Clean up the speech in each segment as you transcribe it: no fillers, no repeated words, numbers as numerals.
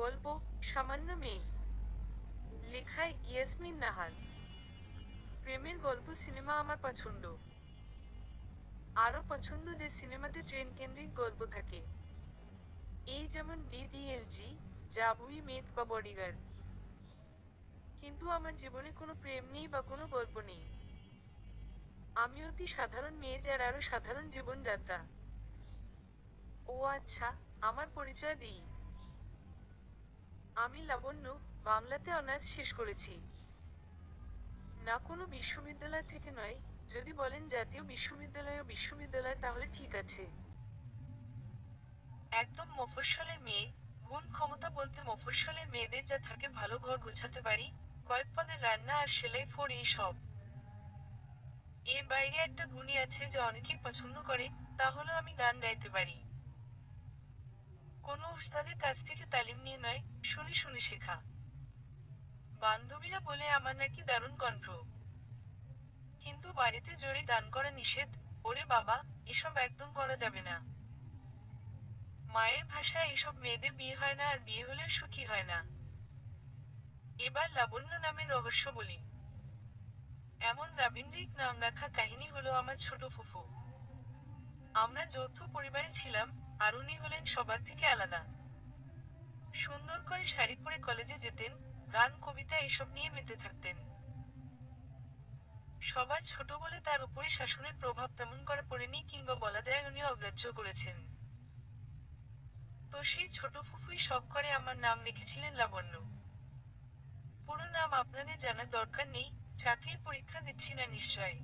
গল্প সামান্য মেয়ে। লেখায় ইয়াসমিন নাহার। প্রেমের গল্প সিনেমা আমার পছন্দ। আরও পছন্দ যে সিনেমাতে ট্রেন কেন্দ্রিক গল্প থাকে, এই যেমন ডিডিএলজি, জাবুই মেট বা বডিগার্ড। কিন্তু আমার জীবনে কোনো প্রেম নেই বা কোনো গল্প নেই। আমি অতি সাধারণ মেয়ে যার আরও সাধারণ জীবনযাত্রা। ও আচ্ছা, আমার পরিচয় দিই। আমি লাবণ্য, বাংলাতে অনার্স শেষ করেছি। না কোনো বিশ্ববিদ্যালয় থেকে নয়, যদি বলেন জাতীয় বিশ্ববিদ্যালয় ও বিশ্ববিদ্যালয় তাহলে ঠিক আছে। একদম মফস্বলের মেয়ে। গুণ ক্ষমতা বলতে মফস্বলের মেয়েদের যা থাকে, ভালো ঘর গোছাতে পারি, কয়েক পদের রান্না আর সেলাই ফোর, এই সব। এর বাইরে একটা গুণই আছে যা অনেকেই পছন্দ করে, তা হলো আমি গান গাইতে পারি। কোনো উস্তাদের কাছ থেকে তালিম নিয়ে নয়, শুনে শুনে শেখা। বান্ধবীরা বলে আমার নাকি দারুণ কণ্ঠ। কিন্তু বাড়িতে জোরে গান করা নিষেধ। ওরে বাবা, এসব একদম করা যাবে না। মায়ের ভাষায় এসব মেয়েদের বিয়ে হয় না, আর বিয়ে হলেও সুখী হয় না। এবার লাবণ্য নামের রহস্য বলি। এমন রাবীন্দ্রিক নাম রাখা কাহিনী হলো আমার ছোট ফুফু। আমরা যৌথ পরিবারে ছিলাম, আর উনি হলেন সবার থেকে আলাদা। সুন্দর করে শাড়ি পরে কলেজে যেতেন, গান কবিতা এসব নিয়ে মেতে থাকতেন। সবার ছোট বলে তার উপরে শাসনের প্রভাব তেমন করে পড়েনি, কিংবা বলা যায় উনি অগ্রাহ্য করেছেন। তো সেই ছোট ফুফুই শখ করে আমার নাম রেখেছিলেন লাবণ্য। পুরো নাম আপনাদের জানার দরকার নেই, চাকরির পরীক্ষা দিচ্ছি না নিশ্চয়।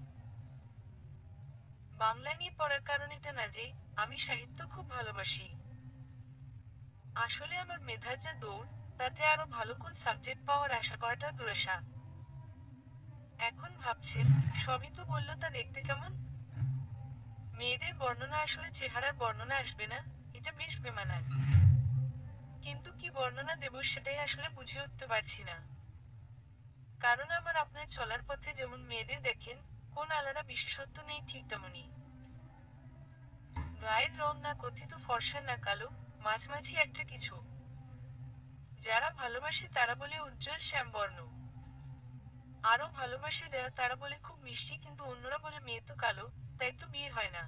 বাংলা নিয়ে পড়ার কারণ এটা না যে আমি সাহিত্য খুব ভালোবাসি। আসলে আমার মেধার যা দৌড়, তাতে আরো ভালো কোন সাবজেক্ট পাওয়ার আশা করাটা দুরাশা। এখন ভাবছেন, সবই তো বললো, তা দেখতে কেমন? মেয়েদের বর্ণনা আসলে চেহারার বর্ণনা আসবে না, এটা বেশ বেমানান। কিন্তু কি বর্ণনা দেব সেটাই আসলে বুঝে উঠতে পারছি না। কারণ আমার আপনার চলার পথে যেমন মেয়েদের দেখেন, কোন আলাদা বিশেষত্ব নেই, ঠিক তেমনই। গায়ের রং না কথিত ফর্সা না কালো, মাঝামাঝি একটা কিছু। যারা ভালোবাসে তারা বলে উজ্জ্বল শ্যামবর্ণ। আরো ভালোবাসে যারা তারা বলে খুব মিষ্টি, কিন্তু অন্যরা বলে মেয়ে তো কালো, তাই তো বিয়ে হয় না।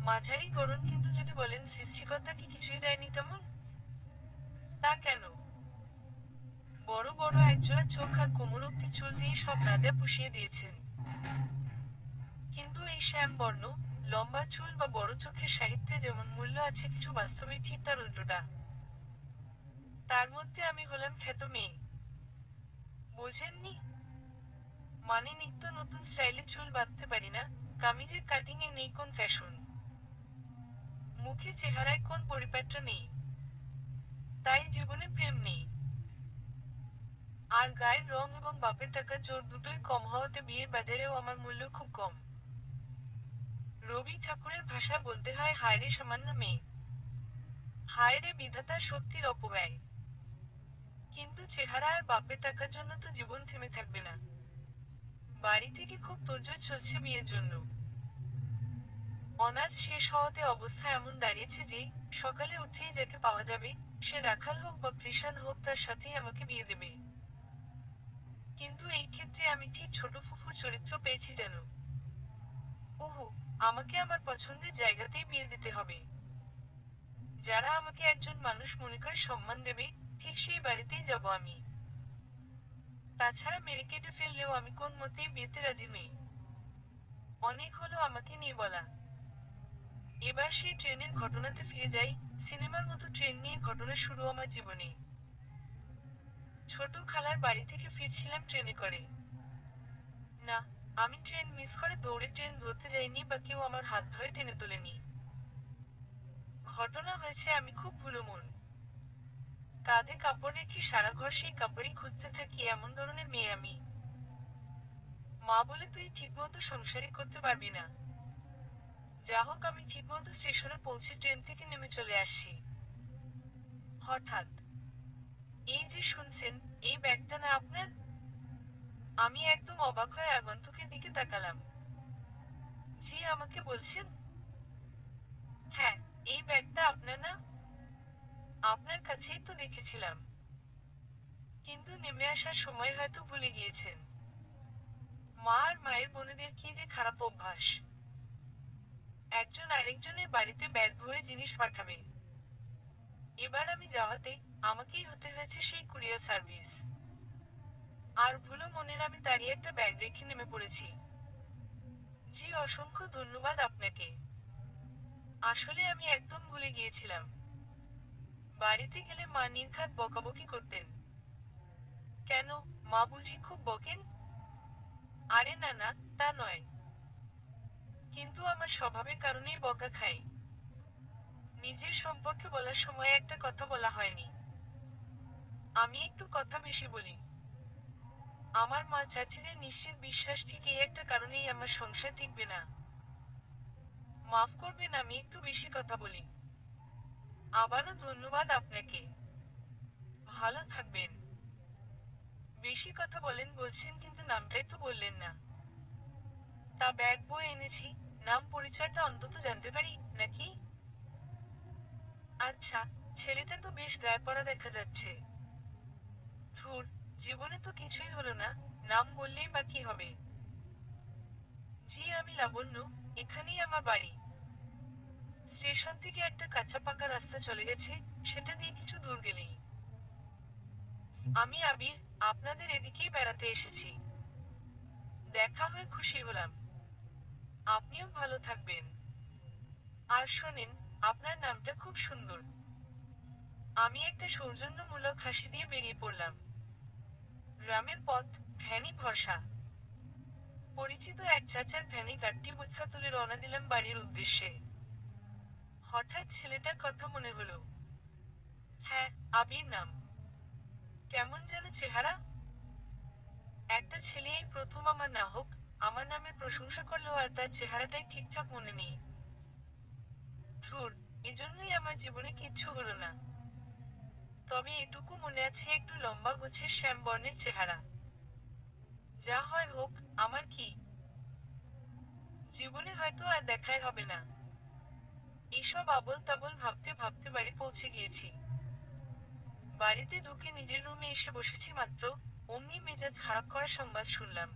মাঝারি গড়ন, কিন্তু যদি বলেন সৃষ্টিকর্তা কি কিছুই দেয়নি তেমন? তা কেন? বড় বড় একজোড়া চোখ আর কোমর অব্দি চুল দিয়ে সব নাদে পুষিয়ে দিয়েছেন। কিন্তু এই শ্যামবর্ণ, লম্বা চুল বা বড় চোখের সাহিত্যে যেমন মূল্য আছে, কিছু বাস্তবে ঠিক তার উল্টোটা। তার মধ্যে আমি হলাম খ্যাত মেয়ে। বোঝেননি? মানে নিত্য নতুন স্টাইলে চুল বাঁধতে পারি না, কামিজের কাটিং এ নেই কোন ফ্যাশন, মুখে চেহারায় কোন পরিপাট্য নেই, তাই জীবনে প্রেম নেই। আর গায়ের রং এবং বাপের টাকা জোর দুটোই কম হওয়াতে বিয়ের বাজারেও আমার মূল্য খুব কম। রবি ঠাকুরের ভাষা বলতে হয়, হায়রে সামান্য মেয়ে। হায়রে বিধাতার শক্তির অপব্যয়। কিন্তু চেহারা আর বাপের টাকার জন্য তো জীবন থেমে থাকবে না। বাড়ি থেকে খুব তোড়জোড় চলছে বিয়ের জন্য। অনার্স শেষ হওয়াতে অবস্থা এমন দাঁড়িয়েছে যে সকালে উঠেই যাকে পাওয়া যাবে, সে রাখাল হোক বা কৃষাণ হোক, তার সাথেই আমাকে বিয়ে দেবে। কিন্তু এই ক্ষেত্রে আমি ঠিক ছোট ফুফুর চরিত্র পেয়েছি যেন। ওহো, আমাকে আমার পছন্দের জায়গাতেই বিয়ে দিতে হবে। যারা আমাকে একজন মানুষ মনে করে সম্মান দেবে, ঠিক সেই বাড়িতেই যাব আমি। তাছাড়া মেরে কেটে ফেললেও আমি কোন মতেই বিয়েতে রাজি নই। অনেক হলো আমাকে নিয়ে বলা। এবার সেই ট্রেনের ঘটনাতে ফিরে যাই। সিনেমার মতো ট্রেন নিয়ে ঘটনা শুরু আমার জীবনে। ছোট খালার বাড়ি থেকে ফিরছিলাম ট্রেনে করে। না, আমি ট্রেন মিস করে দৌড়ে ট্রেন ধরতে যাইনি বা কেউ আমার হাত ধরে টেনে তোলেনি। ঘটনা হয়েছে আমি খুব ভুলো মন। কাঁধে কাপড় রেখে সারা ঘর সেই কাপড়ই খুঁজতে থাকি, এমন ধরনের মেয়ে আমি। মা বলে, তুই ঠিকমতো সংসারই করতে পারবি না। যা হোক, আমি ঠিকমতো স্টেশনে পৌঁছে ট্রেন থেকে নেমে চলে আসছি। হঠাৎ, এই যে শুনছেন, এই ব্যাগটা না আপনার? আমি একদম অবাক হয়ে আগন্তুকের দিকে তাকালাম। জি, আমাকে বলছেন? হ্যাঁ, এই ব্যাগটা আপনার না? আপনার কাছেই তো দেখেছিলাম, কিন্তু নেমে আসার সময় হয়তো ভুলে গিয়েছেন। মা আর মায়ের বোনেদের কি যে খারাপ অভ্যাস, একজন আরেকজনের বাড়িতে ব্যাগ ভরে জিনিস পাঠাবে। এবার আমি যাওয়াতে আমাকেই হতে হয়েছে সেই কুরিয়ার সার্ভিস। আর ভুলো মনের আমি দাঁড়িয়ে একটা ব্যাগ রেখে নেমে পড়েছি। জি, অসংখ্য ধন্যবাদ আপনাকে। আসলে আমি একদম ভুলে গিয়েছিলাম। বাড়িতে গেলে মা নির্ঘাত বকাবকি করতেন। কেন, মা বুঝি খুব বকেন? আরে না না, তা নয়, কিন্তু আমার স্বভাবের কারণেই বকা খাই। নিজের সম্পর্কে বলার সময় একটা কথা বলা হয়নি। আমি একটু কথা বেশি বলি। আমার মা চাচিদের নিশ্চিত বিশ্বাস ঠিক এই একটা কারণেই আমার সংসার টিকবে না। মাফ করবেন, আমি একটু বেশি কথা বলি। আবারও ধন্যবাদ আপনাকে। ভালো থাকবেন। বেশি কথা বলেন বলছেন, কিন্তু নামটাই তো বললেন না। তা ব্যাগ বই এনেছি, নাম পরিচয়টা অন্তত জানতে পারি নাকি? আচ্ছা, ছেলেটা তো বেশ গায়ে পড়া দেখা যাচ্ছে। ধুর, জীবনে তো কিছুই হলো না, নাম বললেই বা কি হবে। জি, আমি লাবণ্য, এখানেই আমার বাড়ি। স্টেশন থেকে একটা কাঁচা পাকা রাস্তা চলে গেছে, সেটা দিয়ে কিছু দূর গেলেই। আমি আবির, আপনাদের এদিকেই বেড়াতে এসেছি। দেখা হয়ে খুশি হলাম। আপনিও ভালো থাকবেন। আর শোনেন, আপনার নামটা খুব সুন্দর। আমি একটা সৌজন্যমূলক হাসি দিয়ে বেরিয়ে পড়লাম। গ্রামের পথ, ভ্যানই ভরসা। পরিচিত এক চাচার ভ্যানে গাড়িটি বোঝা তুলে রওনা দিলাম বাড়ির উদ্দেশ্যে। হঠাৎ ছেলেটার কথা মনে হলো। হ্যাঁ, আবির নাম। কেমন যেন চেহারা। একটা ছেলে এই প্রথম আমার না হোক, আমার নামের প্রশংসা করলো, আর তার চেহারাটাই ঠিকঠাক মনে নেই। ধুর, এজন্যই আমার জীবনে কিচ্ছু হলো না। তবে এটুকু মনে আছে, একটু লম্বা গোছের শ্যামবর্ণের চেহারা। যা হয় হোক, আমার কি, জীবনে হয়তো আর দেখাই হবে না। এসব আবোল তাবোল ভাবতে ভাবতে বাড়ি পৌঁছে গিয়েছি। বাড়িতে ঢুকে নিজের রুমে এসে বসেছি মাত্র, অমনি মেজাজ খারাপ করার সংবাদ শুনলাম।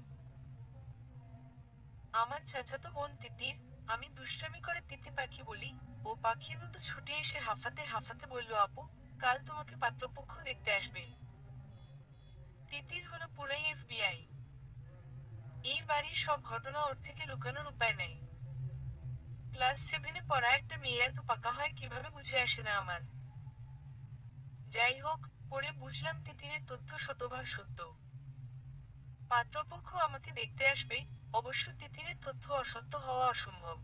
আমার চাচাতো বোন তিতির, আমি দুষ্টামি করে তিতি পাখি বলি, ও পাখির মতো ছুটে এসে হাঁফাতে হাঁফাতে বলল, আপু, কাল তোমাকে পাত্রপক্ষ দেখতে আসবে। তিতির হলো পুরাই FBI। এই বাড়ির সব ঘটনা ওর থেকে লুকানোর উপায় নাই। ক্লাস 7-এ পড়া একটা মেয়ে এত পাকা হয় কিভাবে বুঝে আসে না আমার। যাই হোক, পরে বুঝলাম তিতিরের তথ্য শতভাগ সত্য। পাত্রপক্ষ আমাকে দেখতে আসবে, অবশ্য তিতিরের তথ্য অসত্য হওয়া অসম্ভব।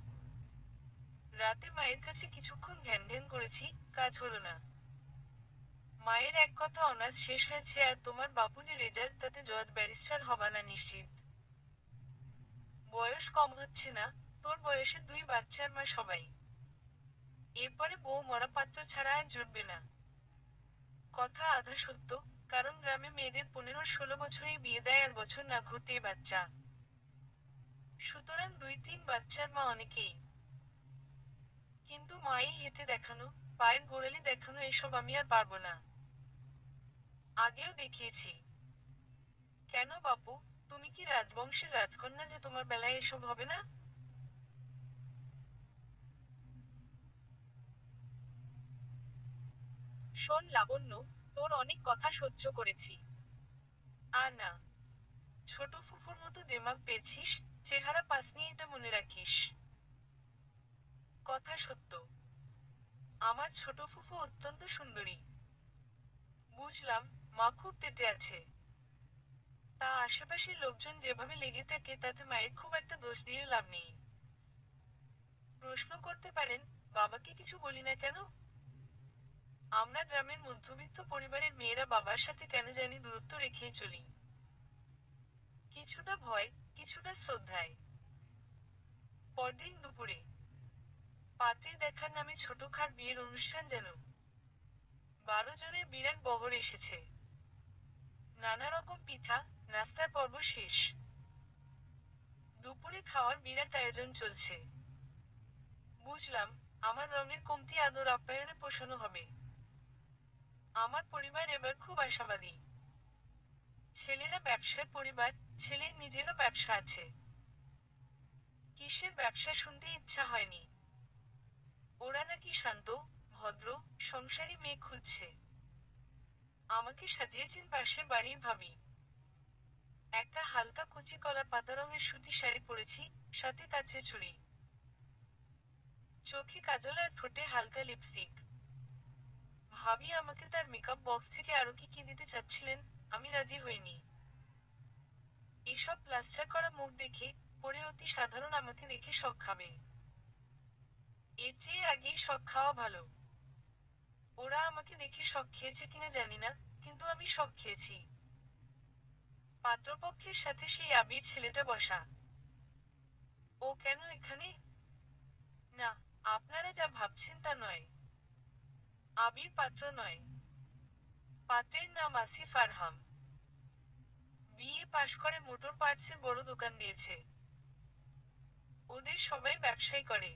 রাতে মায়ের কাছে কিছুক্ষণ ধ্যান ধ্যান করেছি, কাজ হলো না। মায়ের এক কথা, অনার্স শেষ হয়েছে আর তোমার বাপু যে রেজাল্ট, তাতে জজ ব্যারিস্টার হবা না নিশ্চিত। বয়স কম হচ্ছে না, তোর বয়সে 2 বাচ্চার মা সবাই। এরপরে বউ মরা পাত্র ছাড়া আর জুটবে না। কথা আধা সত্য, কারণ গ্রামে মেয়েদের 15-16 বছরেই বিয়ে দেয়, আর বছর না ঘুরতেই বাচ্চা। সুতরাং 2-3 বাচ্চার মা অনেকেই। কিন্তু মাই হেঁটে দেখানো, পায়ের গোড়ালি দেখানো, এসব আমি আর পারবো না। আগেও দেখিয়েছি। কেন বাপু, তুমি কি রাজবংশের রাজকন্যা যে তোমার বেলায় এসব হবে না? শোন লাবণ্য, তোর অনেক কথা সহ্য করেছি। আর না, ছোট ফুফুর মতো দেমাগ পেয়েছিস, চেহারা পাসনি, এটা মনে রাখিস। কথা সত্য। আমার ছোট ফুফু অত্যন্ত সুন্দরী। বুঝলাম, মা খুব তেতে আছে। তা আশেপাশের লোকজন যেভাবে লেগে থাকে, তাতে মায়ের খুব একটা দোষ দিয়ে লাভ নেই। প্রশ্ন করতে পারেন, বাবাকে কিছু বলি না কেন? আমরা গ্রামের মধ্যবিত্ত পরিবারের মেয়েরা বাবার সাথে কেন জানি দূরত্ব রেখেই চলি। কিছুটা ভয়, কিছুটা শ্রদ্ধায়। পরদিন দুপুরে পাত্রী দেখার নামে ছোটখাট বিয়ের অনুষ্ঠান যেন। 12 জনের বিরাট বহর এসেছে। নানা রকম পিঠা, নাস্তার পর্ব শেষ। দুপুরে খাওয়ার বিরাট আয়োজন চলছে। বুঝলাম, আমার রঙের কমতি আদর আপ্যায়নে পোষানো হবে। আমার পরিবার এবার খুব আশাবাদী। ছেলেরা ব্যবসার পরিবার, ছেলের নিজেরও ব্যবসা আছে। কিসের ব্যবসা শুনতে ইচ্ছা হয়নি। ওরা নাকি শান্ত, ভদ্র, সংসারী মেয়ে খুঁজছে। আমাকে সাজিয়েছেন পাশের বাড়ির ভাবি। একটা হালকা কচি কলা পাতা রঙের সুতি শাড়ি পরেছি, সাথে কাচের চুড়ি, চোখে কাজল আর ঠোঁটে হালকা লিপস্টিক। ভাবি আমাকে তার মেকআপ বক্স থেকে আরো কি কি দিতে চাচ্ছিলেন, আমি রাজি হইনি। এসব প্লাস্টার করা মুখ দেখে, পরে অতি সাধারণ আমাকে দেখে শক খাবে। এর চেয়ে আগেই শক খাওয়া ভালো। ওরা আমাকে দেখে শক খেয়েছে কিনা জানি না, কিন্তু আমি শক খেয়েছি। পাত্রপক্ষের সাথে সেই আবির ছেলেটা বসা। ও কেন এখানে? না, আপনারা যা ভাবছেন তা নয়। আবির পাত্র নয়। পাত্রের নাম আসিফ আরহাম। বিএ পাশ করে মোটর পার্টসের বড় দোকান দিয়েছে। ওদের সবাই ব্যবসায় করে।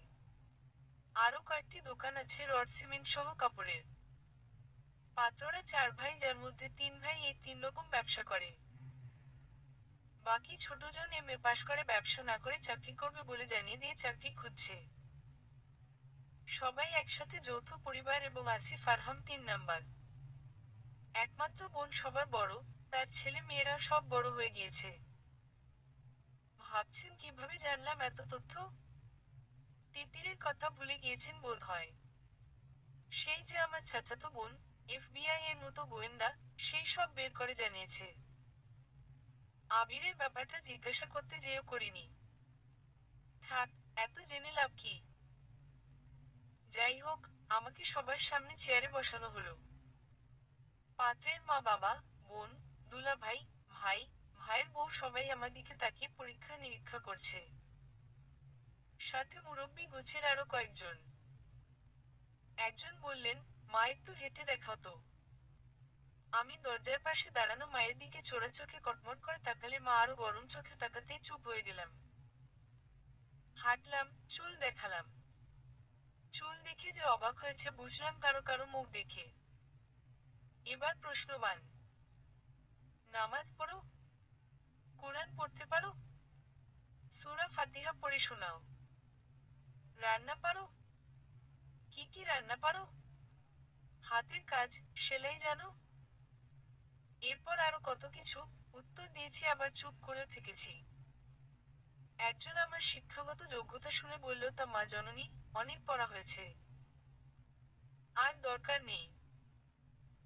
আরো কয়েকটি দোকান আছে রড সিমেন্ট সহ কাপড়ের। পাত্ররা 4 ভাই, যার মধ্যে 3 ভাই এই 3 রকম ব্যবসা করে। বাকি ছোটজন এমএ পাশ করে ব্যবসা না করে চাকরি করবে বলে জানিয়ে দিয়ে চাকরি খুঁজছে। সবাই একসাথে যৌথ পরিবার এবং আসিফ আরহাম 3 নাম্বার। একমাত্র বোন সবার বড়, তার ছেলে মেয়েরা সব বড় হয়ে গিয়েছে। ভাবছেন কিভাবে জানলাম এত তথ্য? তিতিরের কথা ভুলে গিয়েছেন বোধ হয়। সেই যে আমার চাচাতো বোন, এফবিআই এর মতো গোয়েন্দা, সেই সব বের করে জানিয়েছে। আবিরের ব্যাপারটা জিজ্ঞাসা করতে যেও করিনি। থাক, এত জেনে লাভ কি। যাই হোক, আমাকে সবার সামনে চেয়ারে বসানো হলো। পাত্রের মা বাবা, বোন, দুলা ভাই, ভাই, ভাইয়ের বউ সবাই আমার দিকে তাকিয়ে পরীক্ষা নিরীক্ষা করছে। সাথে মুরব্বি গোছের আরো কয়েকজন। একজন বললেন, মা একটু হেঁটে দেখাও তো। আমি দরজার পাশে দাঁড়ানো মায়ের দিকে চোরা চোখে কটমট করে তাকালে মা আরো গরম চোখে তাকাতেই চুপ হয়ে গেলাম। হাঁটলাম, চুল দেখালাম। চুল দেখে যে অবাক হয়েছে বুঝলাম কারো কারো মুখ দেখে। এবার প্রশ্নবান। নামাজ পড়ো? কোরআন পড়তে পারো? সূরা ফাতিহা পড়ে শোনাও। রান্না পারো? কি কি রান্না পারো? হাতের কাজ, সেলাই জানো? এরপর আরো কত কিছু। উত্তর দিয়েছি আবার চুপ করে থেকেছি। একজন আমার শিক্ষাগত যোগ্যতা শুনে বলল, তা মা জননী, অনেক পড়া হয়েছে। আর দরকার নেই।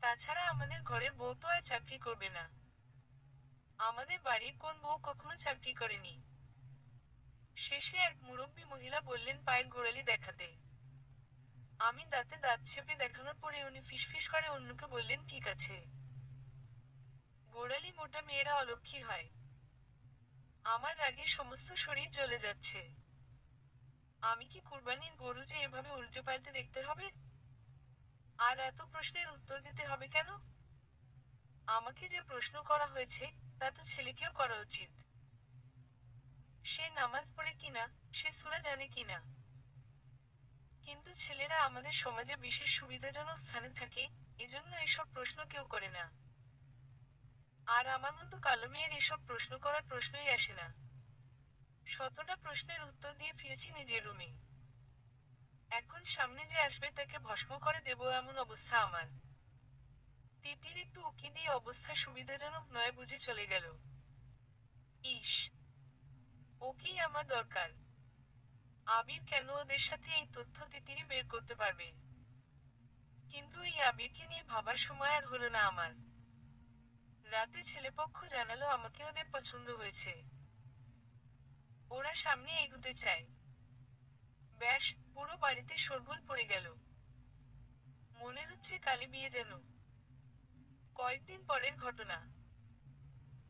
তাছাড়া আমাদের ঘরের বউ তো আর চাকরি করবে না। আমাদের বাড়ির কোন বউ কখনো চাকরি করেনি। শেষে এক মুরব্বি মহিলা বললেন পায়ের গোড়ালি দেখাতে। আমি দাঁতে দাঁত চেপে দেখানোর পরে উনি ফিসফিস করে অন্যকে বললেন ঠিক আছে। গোড়ালি মোটা মেয়েরা অলক্ষী হয়। আমার রাগে সমস্ত শরীর জ্বলে যাচ্ছে। আমি কি কুরবানির গরু যে এভাবে উল্টে পাল্টে দেখতে হবে? আর এত প্রশ্নের উত্তর দিতে হবে কেন? আমাকে যে প্রশ্ন করা হয়েছে, তা তো ছেলেকেও করা উচিত। সে নামাজ পড়ে কিনা, সে সূরা জানে কিনা। কিন্তু ছেলেরা আমাদের সমাজে বিশেষ সুবিধাজনক স্থানে থাকে, এজন্য এসব প্রশ্ন কেউ করে না। আর আমার মতো কালো মেয়ের এসব প্রশ্ন করার প্রশ্নই আসে না। শতটা প্রশ্নের উত্তর দিয়ে ফিরেছি নিজের রুমে। এখন সামনে যে আসবে তাকে ভস্ম করে দেব এমন অবস্থা আমার। তিতির একটু উকি দিয়ে অবস্থা সুবিধাজনক নয় বুঝে চলে গেল। ইস, ওকেই আমার দরকার। আবির কেন ওদের সাথে এই তথ্য তিতিরই বের করতে পারবে। কিন্তু এই আবিরকে নিয়ে ভাবার সময় আর হলো না আমার। রাতে ছেলেপক্ষ জানালো আমাকে ওদের পছন্দ হয়েছে। ওরা সামনে এগুতে চায়। ব্যাস, পুরো বাড়িতে শোরগোল পড়ে গেল। মনে হচ্ছে কালী বিয়ে যেন। কয়েকদিন পরের ঘটনা।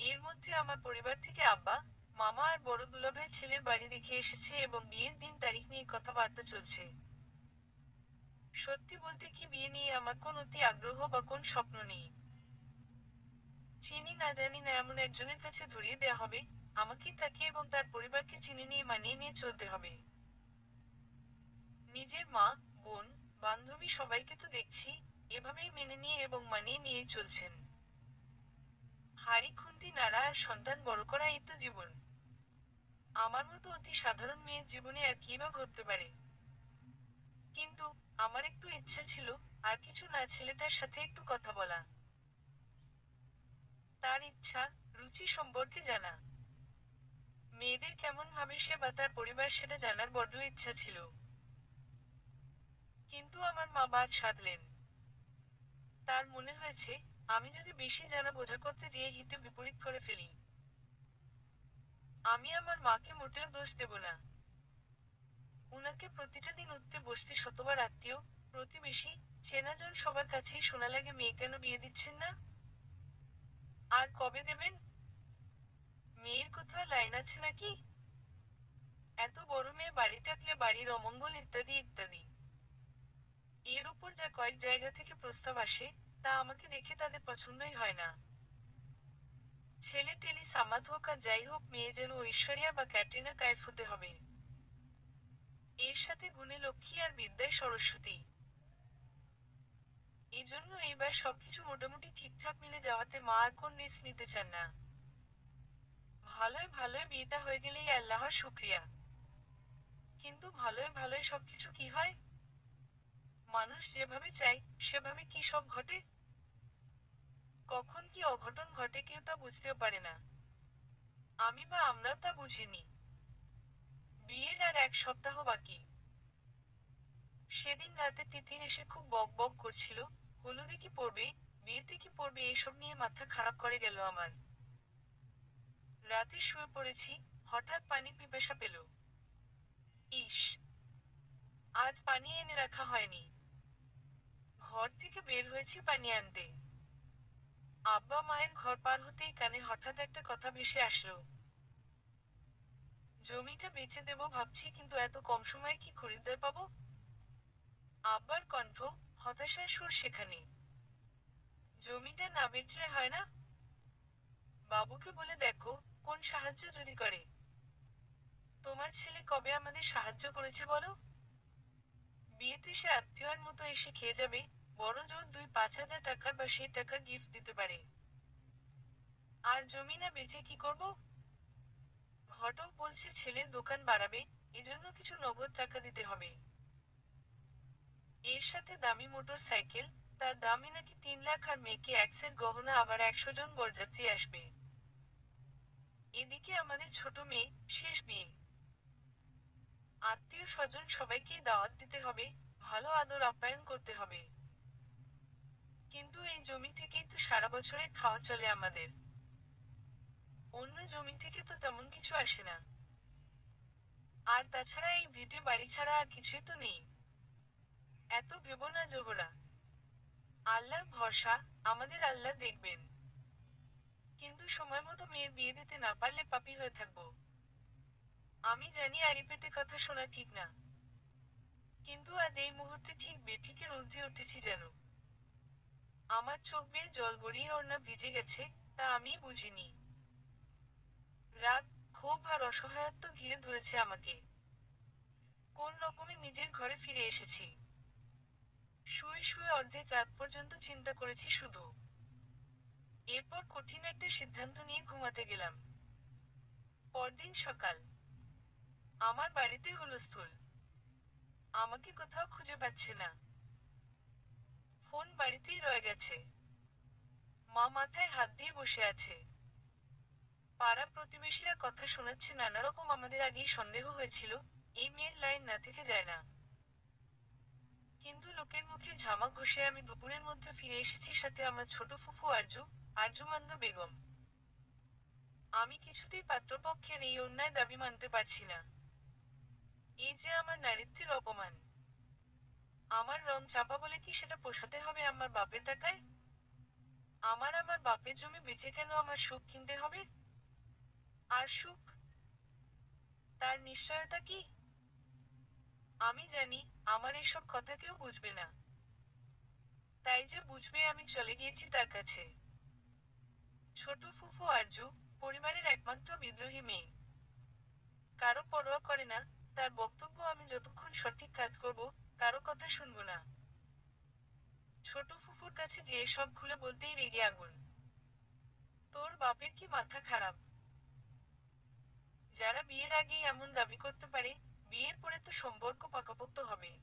এর মধ্যে আমার পরিবার থেকে আব্বা, মামা আর বড় দুলাভাই ছেলের বাড়ি দেখে এসেছে এবং বিয়ের দিন তারিখ নিয়ে কথাবার্তা চলছে। সত্যি বলতে কি বিয়ে নিয়ে আমার কোন অতি আগ্রহ বা কোন স্বপ্ন নেই। চিনি না জানি না এমন একজনের কাছে ধরিয়ে দেয়া হবে, আমাকে তাকে এবং তার পরিবারকে চিনে নিয়ে মানিয়ে নিয়ে চলতে হবে। নিজের মা, বোন, বান্ধবী সবাইকে তো দেখছি এভাবেই মেনে নিয়ে এবং মানিয়ে নিয়েই চলছেন। হাঁড়ি খুন্তি নাড়া আর সন্তান বড় করা এই তো জীবন। আমার মতো অতি সাধারণ মেয়ের জীবনে আর কি বা ঘটতে পারে। কিন্তু আমার একটু ইচ্ছা ছিল, আর কিছু না, ছেলেটার সাথে একটু কথা বলা, তার ইচ্ছা রুচি সম্পর্কে জানা, মেয়েদের কেমন ভাবে সে বা তার পরিবার সেটা জানার বড্ড ইচ্ছা ছিল। কিন্তু আমার মা বাদ সাধলেন। তার মনে হয়েছে আমি যদি বেশি জানা বোঝা করতে যেয়ে হিতে বিপরীত করে ফেলি। আমি আমার মাকে মোটেও দোষ দেব না। উনাকে প্রতিটা দিন উঠতে বসতে শতবার আত্মীয়, প্রতিবেশী, চেনাজন সবার কাছেই শোনা লাগে মেয়ে কেন বিয়ে দিচ্ছেন না, আর কবে দেবেন, মেয়ের কোথাও লাইন আছে নাকি, এত বড় মেয়ে বাড়ি থাকলে বাড়ির অমঙ্গল ইত্যাদি ইত্যাদি। এর উপর যা কয়েক জায়গা থেকে প্রস্তাব আসে, তা আমাকে দেখে তাদের পছন্দই হয় না। ছেলে টেলি সামাদ হোক আর যাই হোক, মেয়ে যেন ঐশ্বরিয়া বা ক্যাটরিনা কাইফ হতে হবে। এর সাথে গুণে লক্ষ্মী আর বিদ্যায় সরস্বতী। এই জন্য এইবার সবকিছু মোটামুটি ঠিকঠাক মিলে যাওয়াতে মা আর কোন রিস্ক নিতে চান না। ভালোই ভালোই বিয়েটা হয়ে গেলেই আল্লাহর শুক্রিয়া। কিন্তু ভালোই ভালোই সবকিছু কি হয়? মানুষ যেভাবে চায় সেভাবে কি সব ঘটে? কখন কি অঘটন ঘটে কেউ তা বুঝতেও পারে না। আমি বা আমরা তা বুঝিনি। বিয়ের আর এক সপ্তাহ বাকি। সেদিন রাতে তিথির এসে খুব বক বক করছিল, হলুদে কি পড়বে, বিয়েতে কি পড়বে, এসব নিয়ে মাথা খারাপ করে গেল আমার। রাতে শুয়ে পড়েছি, হঠাৎ পানি পিপাসা পেল। ইস, আজ পানি এনে রাখা হয়নি। ঘর থেকে বের হয়েছি পানি আনতে। আব্বা মায়ের ঘর পার হতেই কানে হঠাৎ একটা কথা ভেসে আসলো। জমিটা বেচে দেব ভাবছি, কিন্তু এত কম সময়ে কি খরিদ্দার পাবো? আব্বার কণ্ঠ, হতাশার সুর সেখানে। জমিটা না বেচলে হয় না? বাবুকে বলে দেখো, কোন সাহায্য যদি করে। তোমার ছেলে কবে আমাদের সাহায্য করেছে বলো? বিয়েতে সে আত্মীয়র মতো এসে খেয়ে যাবে, বড় জোর 2-5 হাজার টাকার বা সে টাকার গিফট দিতে পারে। আর জমি না বেচে কি করব? ঘটক বলছে ছেলের দোকান বাড়াবে, এজন্য কিছু নগদ টাকা দিতে হবে। এর সাথে দামি মোটর সাইকেল, তার দামই নাকি 3 লাখ, আর মেয়েকে এক সেট গহনা, আবার 100 জন বরযাত্রী আসবে। এদিকে আমাদের ছোট মেয়ে, শেষ বিয়ে। আত্মীয় স্বজন সবাইকেই দাওয়াত দিতে হবে, ভালো আদর আপ্যায়ন করতে হবে। কিন্তু এই জমি থেকেই তো সারা বছরের খাওয়া চলে আমাদের। অন্য জমি থেকে তো তেমন কিছু আসে না। আর তাছাড়া এই ভিটে বাড়ি ছাড়া আর কিছুই তো নেই। এত ভেবো না জোহরা। আল্লাহর ভরসা, আমাদের আল্লাহ দেখবেন। কিন্তু সময় মতো মেয়ের বিয়ে দিতে না পারলে পাপী হয়ে থাকবো। আমি জানি আড়ি পেতে কথা শোনা ঠিক না। কিন্তু আজ এই মুহূর্তে ঠিক বেঠিকের ঊর্ধ্বে উঠেছি যেন। আমার চোখ বেয়ে জল গড়িয়ে ওড়না ভিজে গেছে, তা আমি বুঝিনি। রাগ, ক্ষোভ আর অসহায়ত্ব ঘিরে ধরেছে আমাকে। কোন রকমে নিজের ঘরে ফিরে এসেছি। শুয়ে শুয়ে অর্ধেক রাত পর্যন্ত চিন্তা করেছি শুধু। এরপর কঠিন একটা সিদ্ধান্ত নিয়ে ঘুমাতে গেলাম। পরদিন সকাল। আমার বাড়িতে হুলস্থুল। আমাকে কোথাও খুঁজে পাচ্ছে না। ফোন বাড়িতেই রয়ে গেছে। মা মাথায় হাত দিয়ে বসে আছে। পাড়া প্রতিবেশীরা কথা শোনাচ্ছে নানা রকম। আমাদের আগেই সন্দেহ হয়েছিল এই মেয়ের লাইন না থেকে যায় না। কিন্তু লোকের মুখে ঝামা ঘষে আমি দুপুরের মধ্যে ফিরে এসেছি, সাথে আমার ছোট ফুফু আরজুমান্দ বেগম। আমি কিছুতেই পাত্রপক্ষের এই অন্যায় দাবি মানতে পারছি না। এই যে আমার নারীত্বের অপমান। আমার রং চাপা বলে কি সেটা পোষাতে হবে আমার বাপের টাকায়? আমার বাপের জমি বেচে কেন আমার সুখ কিনতে হবে? আর সুখ, তার নিশ্চয়তা কি? আমি জানি আমার এসব কথা কেউ বুঝবে না। তাই যে বুঝবে আমি চলে গিয়েছি তার কাছে। ছোট ফুফু আরজু, পরিবারের একমাত্র বিদ্রোহী মেয়ে। কারো পরোয়া করে না, তার বক্তব্য আমি যতক্ষণ সঠিক কাজ করব, কারো কথা শুনবো না। ছোট ফুফুর কাছে যে সব খুলে বলতেই রেগে আগুন। তোর বাপের কি মাথা খারাপ? যারা বিয়ের আগেই এমন দাবি করতে পারে, বিয়ের পরে তো সম্পর্ক পাকাপোক্ত হবে।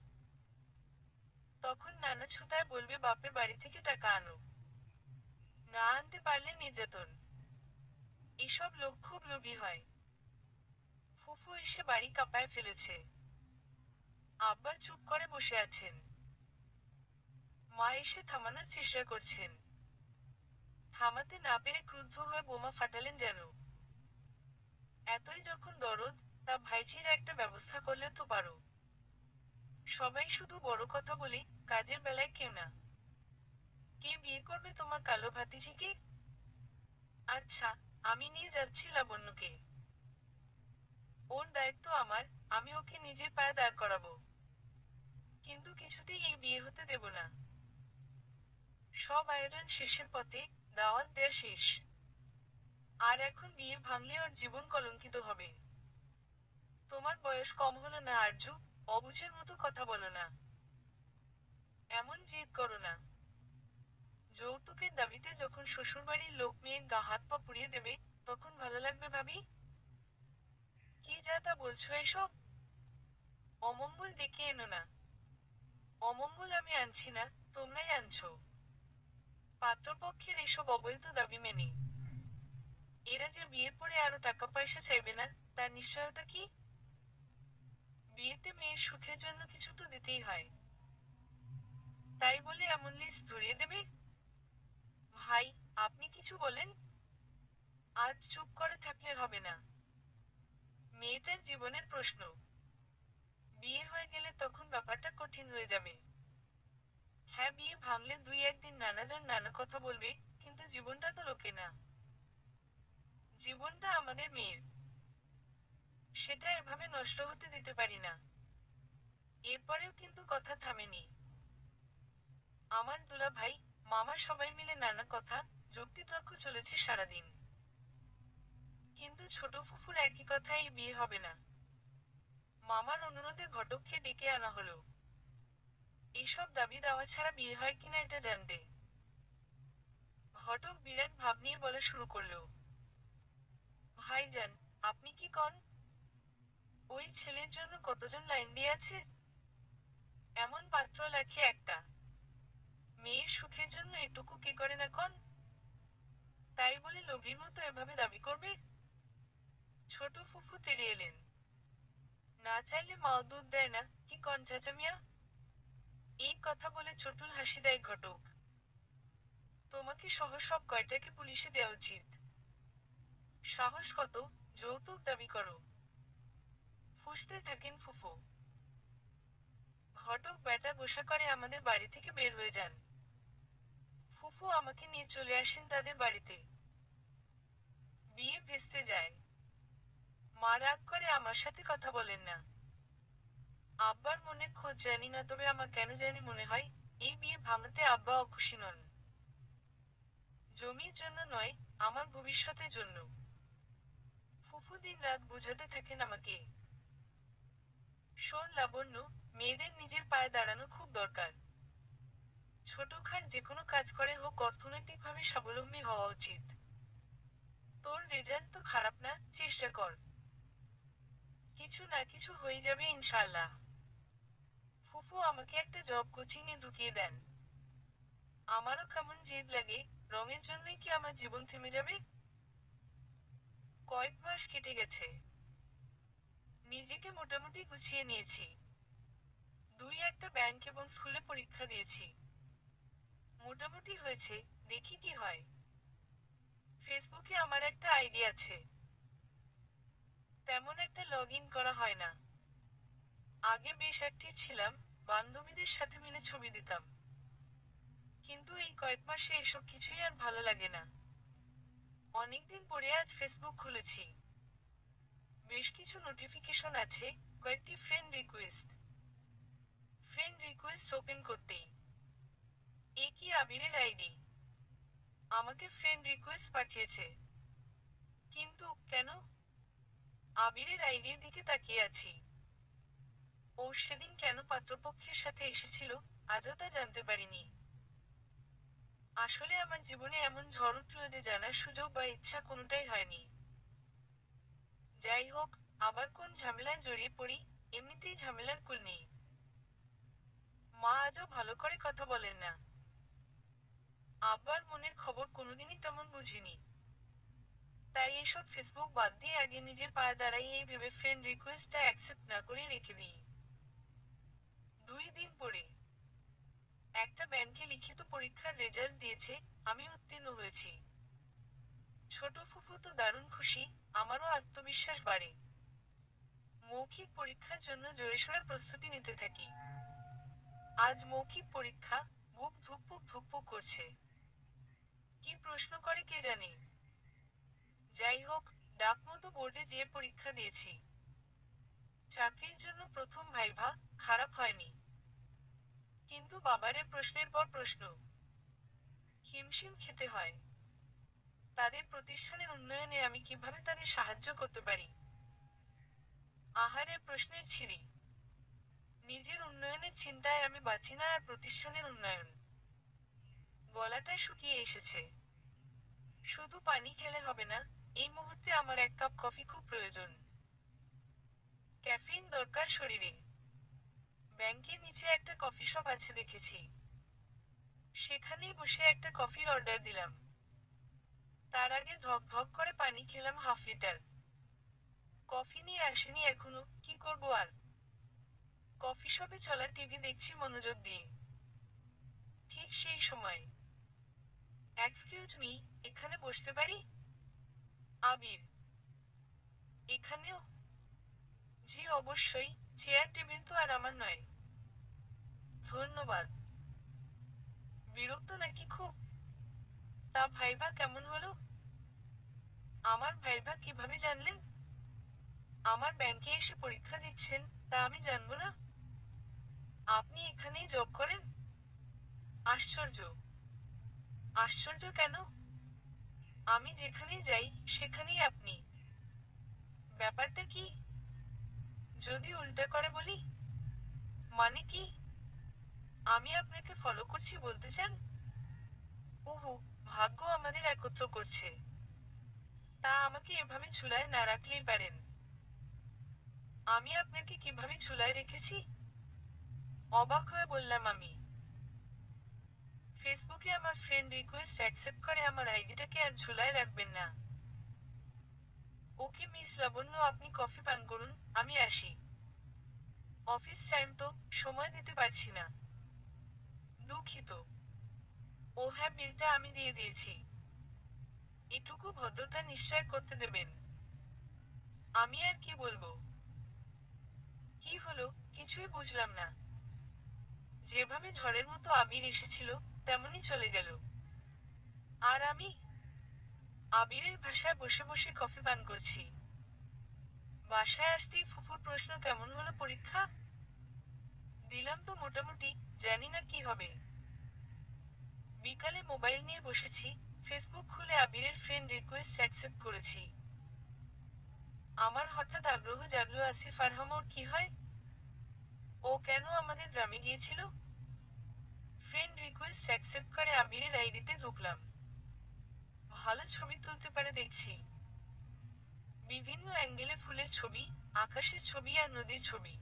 তখন নানা ছুতায় বলবে বাপের বাড়ি থেকে টাকা আনো, না আনতে পারলে নির্যাতন। এসব লোক খুব লোভী হয়। ফুফু এসে বাড়ি কাঁপায় ফেলেছে। আব্বা চুপ করে বসে আছেন। মা এসে থামানোর চেষ্টা করছেন। থামাতে না পেরে ক্রুদ্ধ হয়ে বোমা ফাটালেন যেন। এতই যখন দরদ, তা ভাইঝির একটা ব্যবস্থা করলে তো পারো। সবাই শুধু বড় কথা বলে, কাজের বেলায় কেউ না। কে বিয়ে করবে তোমার কালো ভাতিজিকে? আচ্ছা, আমি নিয়ে যাচ্ছি লাবণ্যকে। ওর দায়িত্ব আমার, আমি ওকে নিজের পায়ে দাঁড় করাবো। কিন্তু কিছুতেই এই বিয়ে হতে দেব না। সব আয়োজন শেষের পথে, দাওয়াত দেয়া শেষ। আর এখন বিয়ে ভাঙলে ওর জীবন কলঙ্কিত হবে। তোমার বয়স কম হলো না আরজু, অবুঝের মতো কথা বলো না। এমন জিদ করো না। যৌতুকের দাবিতে যখন শ্বশুরবাড়ির লোক মেয়ের গা হাত পা পুড়িয়ে দেবে, তখন ভালো লাগবে ভাবি? কি যা তা বলছো এসব? অমঙ্গল ডেকে এনো না। অমঙ্গল আমি আনছি না, তোমরাই আনছো। পাত্রপক্ষের এসব অবৈধ দাবি মেনে এরা যে বিয়ের পরে আরো টাকা পয়সা চাইবে না, তার নিশ্চয়তা কি? বিয়েতে মেয়ের সুখের জন্য কিছু তো দিতেই হয়। তাই বলে এমন লিস্ট ধরিয়ে দেবে? ভাই, আপনি কিছু বলেন। আজ চুপ করে থাকলে হবে না। মেয়েটার জীবনের প্রশ্ন। বিয়ে হয়ে গেলে তখন ব্যাপারটা কঠিন হয়ে যাবে। হ্যাঁ, বিয়ে ভাঙলে দুই একদিন নানাজন নানা কথা বলবে, কিন্তু জীবনটা তো লোকে না। জীবনটা আমাদের মেয়ের। সেটা এভাবে নষ্ট হতে দিতে পারি না। এরপরেও কিন্তু কথা থামেনি। আমার দুলা ভাই, মামা সবাই মিলে নানা কথা, যুক্তিতর্ক চলেছে সারাদিন। কিন্তু ছোট ফুফুর একই কথাই, বিয়ে হবে না। মামার অনুরোধে ঘটককে ডেকে আনা হলো। এইসব দাবি দেওয়া ছাড়া বিয়ে হয় কিনা এটা জানতে। ঘটক বিরাট ভাব নিয়ে বলা শুরু করলো। ভাইজান, আপনি কি কন? ওই ছেলের জন্য কতজন লাইন দিয়ে আছে? এমন পাত্র লাখে একটা। মেয়ের সুখের জন্য এটুকু কে করে না কন? তাই বলে লোভীর মতো এভাবে দাবি করবে? ছোট ফুফু তেড়ে এলেন। না চাইলে মাও দুধ দেয় না, কি কন চাচা মিয়া? এই কথা বলে চটুল হাসি দেয় ঘটক। তোমাকে সহ সব কয়টাকে পুলিশে দেওয়া উচিত। সাহস কত, যৌতুক দাবি করো? ফুঁসতে থাকেন ফুফু। ঘটক ব্যাটা গোসা করে আমাদের বাড়ি থেকে বের হয়ে যান। ফুফু আমাকে নিয়ে চলে আসেন তাদের বাড়িতে। বিয়ে ভেস্তে যায়। মা রাগ করে আমার সাথে কথা বলেন না। আব্বার মনের খোঁজ জানি না, তবে আমার কেন জানি মনে হয়, এই বিয়ে ভাঙাতে আব্বা অখুশি নন। জমির জন্য নয়, আমার ভবিষ্যতের জন্য। ফুফু দিন রাত বোঝাতে থাকেন আমাকে। শোন লাবণ্য, মেয়েদের নিজের পায়ে দাঁড়ানো খুব দরকার। ছোটখাট যে কোনো কাজ করে হোক অর্থনৈতিকভাবে স্বাবলম্বী হওয়া উচিত। তোর রেজাল্ট তো খারাপ না, চেষ্টা কর। কিছু না কিছু হয়ে যাবে ইনশাআল্লাহ। ফুফু আমাকে একটা জব কোচিং এ ঢুকিয়ে দেন। আমারও কেমন জেদ লাগে, রঙের জন্যই কি আমার জীবন থেমে যাবে? কয়েক মাস কেটে গেছে। নিজেকে মোটামুটি গুছিয়ে নিয়েছি। দুই একটা ব্যাংক এবং স্কুলে পরীক্ষা দিয়েছি। মোটামুটি হয়েছে, দেখি কি হয়। ফেসবুকে আমার একটা আইডি আছে। তেমন একটা লগ ইন করা হয় না। আগে বেশ অ্যাক্টিভ ছিলাম, বান্ধবীদের সাথে মিলে ছবি দিতাম। কিন্তু এই কয়েক মাসে এসব কিছুই আর ভালো লাগে না। অনেকদিন পরে আজ ফেসবুক খুলেছি। বেশ কিছু নোটিফিকেশন আছে, কয়েকটি friend request. Friend request open করতেই এ কি আবিরের আইডি? আমাকে ফ্রেন্ড রিকোয়েস্ট পাঠিয়েছে। কিন্তু কেন? আবিরের আইডির দিকে তাকিয়ে আছি। ও সেদিন কেন পাত্রপক্ষের সাথে এসেছিল, আজও তা জানতে পারিনি। আসলে আমার জীবনে এমন ঝড় উঠল যে জানার সুযোগ বা ইচ্ছা কোনোটাই হয়নি। যাই হোক, আবার কোন ঝামেলায় জড়িয়ে পড়ি, এমনিতেই ঝামেলার কুল নেই। মা আজও ভালো করে কথা বলেন না। আব্বার মনের খবর কোনোদিনই তেমন বুঝিনি। তাই এসব ফেসবুক বাদ দিয়ে আগে নিজের পায়ে দাঁড়াই এই ভেবে ফ্রেন্ড রিকোয়েস্টটা অ্যাকসেপ্ট না করে রেখে দিই। 2 দিন পরে একটা ব্যাংকে লিখিত পরীক্ষার রেজাল্ট দিয়েছে, আমি উত্তীর্ণ হয়েছি। ছোট ফুফু তো দারুণ খুশি, আমারও আত্মবিশ্বাস বাড়ে। মৌখিক পরীক্ষার জন্য জোরেশোরে প্রস্তুতি নিতে থাকি। আজ মৌখিক পরীক্ষা, বুক ধুকপুক ধুকপুক করছে। কি প্রশ্ন করে কে জানে। যাই হোক, ডাকমতো বোর্ডে যেয়ে পরীক্ষা দিয়েছি। চাকরির জন্য প্রথম ভাইভা, খারাপ হয়নি। কিন্তু বাবারে প্রশ্নের পর প্রশ্ন। হিমশিম খেতে হয়। তাদের প্রতিষ্ঠানের উন্নয়নে আমি কিভাবে তাদের সাহায্য করতে পারি। আহারে প্রশ্নের ছিরি। নিজের উন্নয়নের চিন্তায় আমি বাঁচি না আর প্রতিষ্ঠানের উন্নয়ন। গলাটা শুকিয়ে এসেছে। শুধু পানি খেলে হবে না, এই মুহূর্তে আমার 1 কাপ কফি খুব প্রয়োজন। ক্যাফিন দরকার শরীরে। ব্যাংকের নিচে একটা কফি শপ আছে দেখেছি। সেখানেই বসে একটা কফির অর্ডার দিলাম। তার আগে ধক ধক করে পানি খেলাম হাফ লিটার। কফি নিয়ে আসেনি এখনো, কি করব আর। কফি শপে চলা টিভি দেখছি মনোযোগ দিয়ে। ঠিক সেই সময়, এক্সকিউজ মি, এখানে বসতে পারি? আবির, এখানেও? জি অবশ্যই, চেয়ার টেবিল তো আর আমার নয়। ধন্যবাদ। বিরক্ত নাকি খুব? তা ভাইভা কেমন হলো? আমার ভাইভা কিভাবে জানলেন? আমার ব্যাংকে এসে পরীক্ষা দিচ্ছেন, তা আমি জানবো না? আপনি এখানেই জব করেন? আশ্চর্য। আশ্চর্য কেন? আমি যেখানেই যাই, সেখানেই আপনি। ব্যাপারটা কি? যদি উল্টা করে বলি? মানে কি? আমি আপনাকে ফলো করছি বলতে চান? ওহো, ভাগ্য আমাদের একত্র করছে। তা আমাকে এভাবে ঝুলায় না রাখলেই পারেন। আমি আপনাকে কিভাবে ঝুলায় রেখেছি? অবাক হয়ে বললাম আমি। ফেসবুকে আমার ফ্রেন্ড রিকোয়েস্ট অ্যাকসেপ্ট করে আমার আইডিটাকে আর ঝুলায় রাখবেন না। ওকে মিস লাবণ্য, আপনি কফি পান করুন, আমি আসি। অফিস টাইম তো, সময় দিতে পারছি না। দুঃখিত। ও হ্যাঁ, বিলটা আমি দিয়ে দিয়েছি। এটুকু ভদ্রতা নিশ্চয় করতে দেবেন। আমি আর কি বলবো। কি হলো, কিছুই বুঝলাম না। যেভাবে ঝড়ের মতো আবির এসেছিল, তেমনি চলে গেল। আর আমি আবিরের ভাষায় বসে বসে কফি পান করছি। বাসায় আসতেই ফুফুর প্রশ্ন, কেমন হলো পরীক্ষা? দিলাম তো মোটামুটি, জানি না কি হবে। বিকালে মোবাইল নিয়ে বসেছি, ফেসবুক খুলে আবিরের ফ্রেন্ড রিকোয়েস্ট অ্যাকসেপ্ট করেছি। আমার হঠাৎ আগ্রহ জাগলো, আসিফ আরহামর কি হয়? ও কেন আমাদের গ্রামে গিয়েছিল? ফ্রেন্ড রিকোয়েস্ট অ্যাকসেপ্ট করে আবিরের আইডিতে ঢুকলাম। ভালো ছবি তুলতে পারে দেখছি। বিভিন্ন অ্যাঙ্গেলে ফুলের ছবি, আকাশের ছবি আর নদীর ছবি।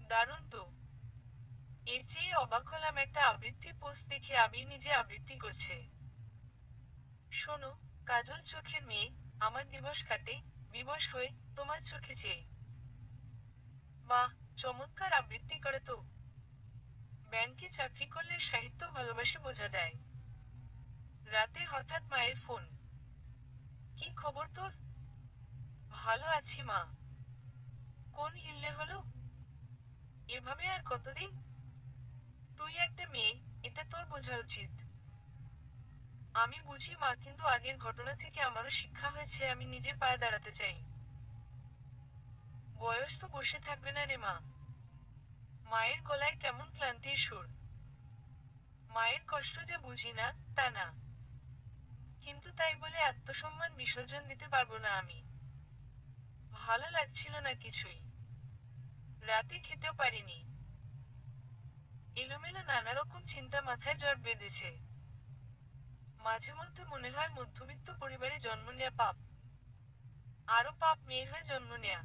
দারুণ তো। এর চেয়ে অবাক হলাম একটা আবৃত্তি পোস্ট দেখে আবির নিজে আবৃত্তি করছে। শোনো, কাজল চোখের মেয়ে, আমার দিবস কাটে বিবশ হয়ে তোমার চোখে চেয়ে। বাহ, চমৎকার আবৃত্তি করে তো। ব্যাংকে চাকরি করলে সাহিত্য ভালোবাসে বোঝা যায়। রাতে হঠাৎ মায়ের ফোন। কি খবর তোর? ভালো আছি মা। কোন হিললে হলো? এভাবে আর কতদিন? তুই একটা মেয়ে, এটা তোর বোঝা উচিত। আমি বুঝি মা, কিন্তু আগের ঘটনা থেকে আমারও শিক্ষা হয়েছে, আমি নিজের পায়ে দাঁড়াতে চাই। বয়স তো বসে থাকবে না রে মা। মায়ের গলায় কেমন ক্লান্তির সুর। মায়ের কষ্ট যে বুঝি না, তা না। কিন্তু তাই বলে আত্মসম্মান বিসর্জন দিতে পারবো না আমি। ভালো লাগছিল না কিছুই। রাতে খেতেও পারিনি। এলোমেলো নানা রকম চিন্তা মাথায় জট বেঁধেছে। মাঝে মধ্যে মনে হয় মধ্যবিত্ত পরিবারে জন্ম নেয়া পাপ, আরো পাপ মেয়ে হয়ে জন্ম নেয়া।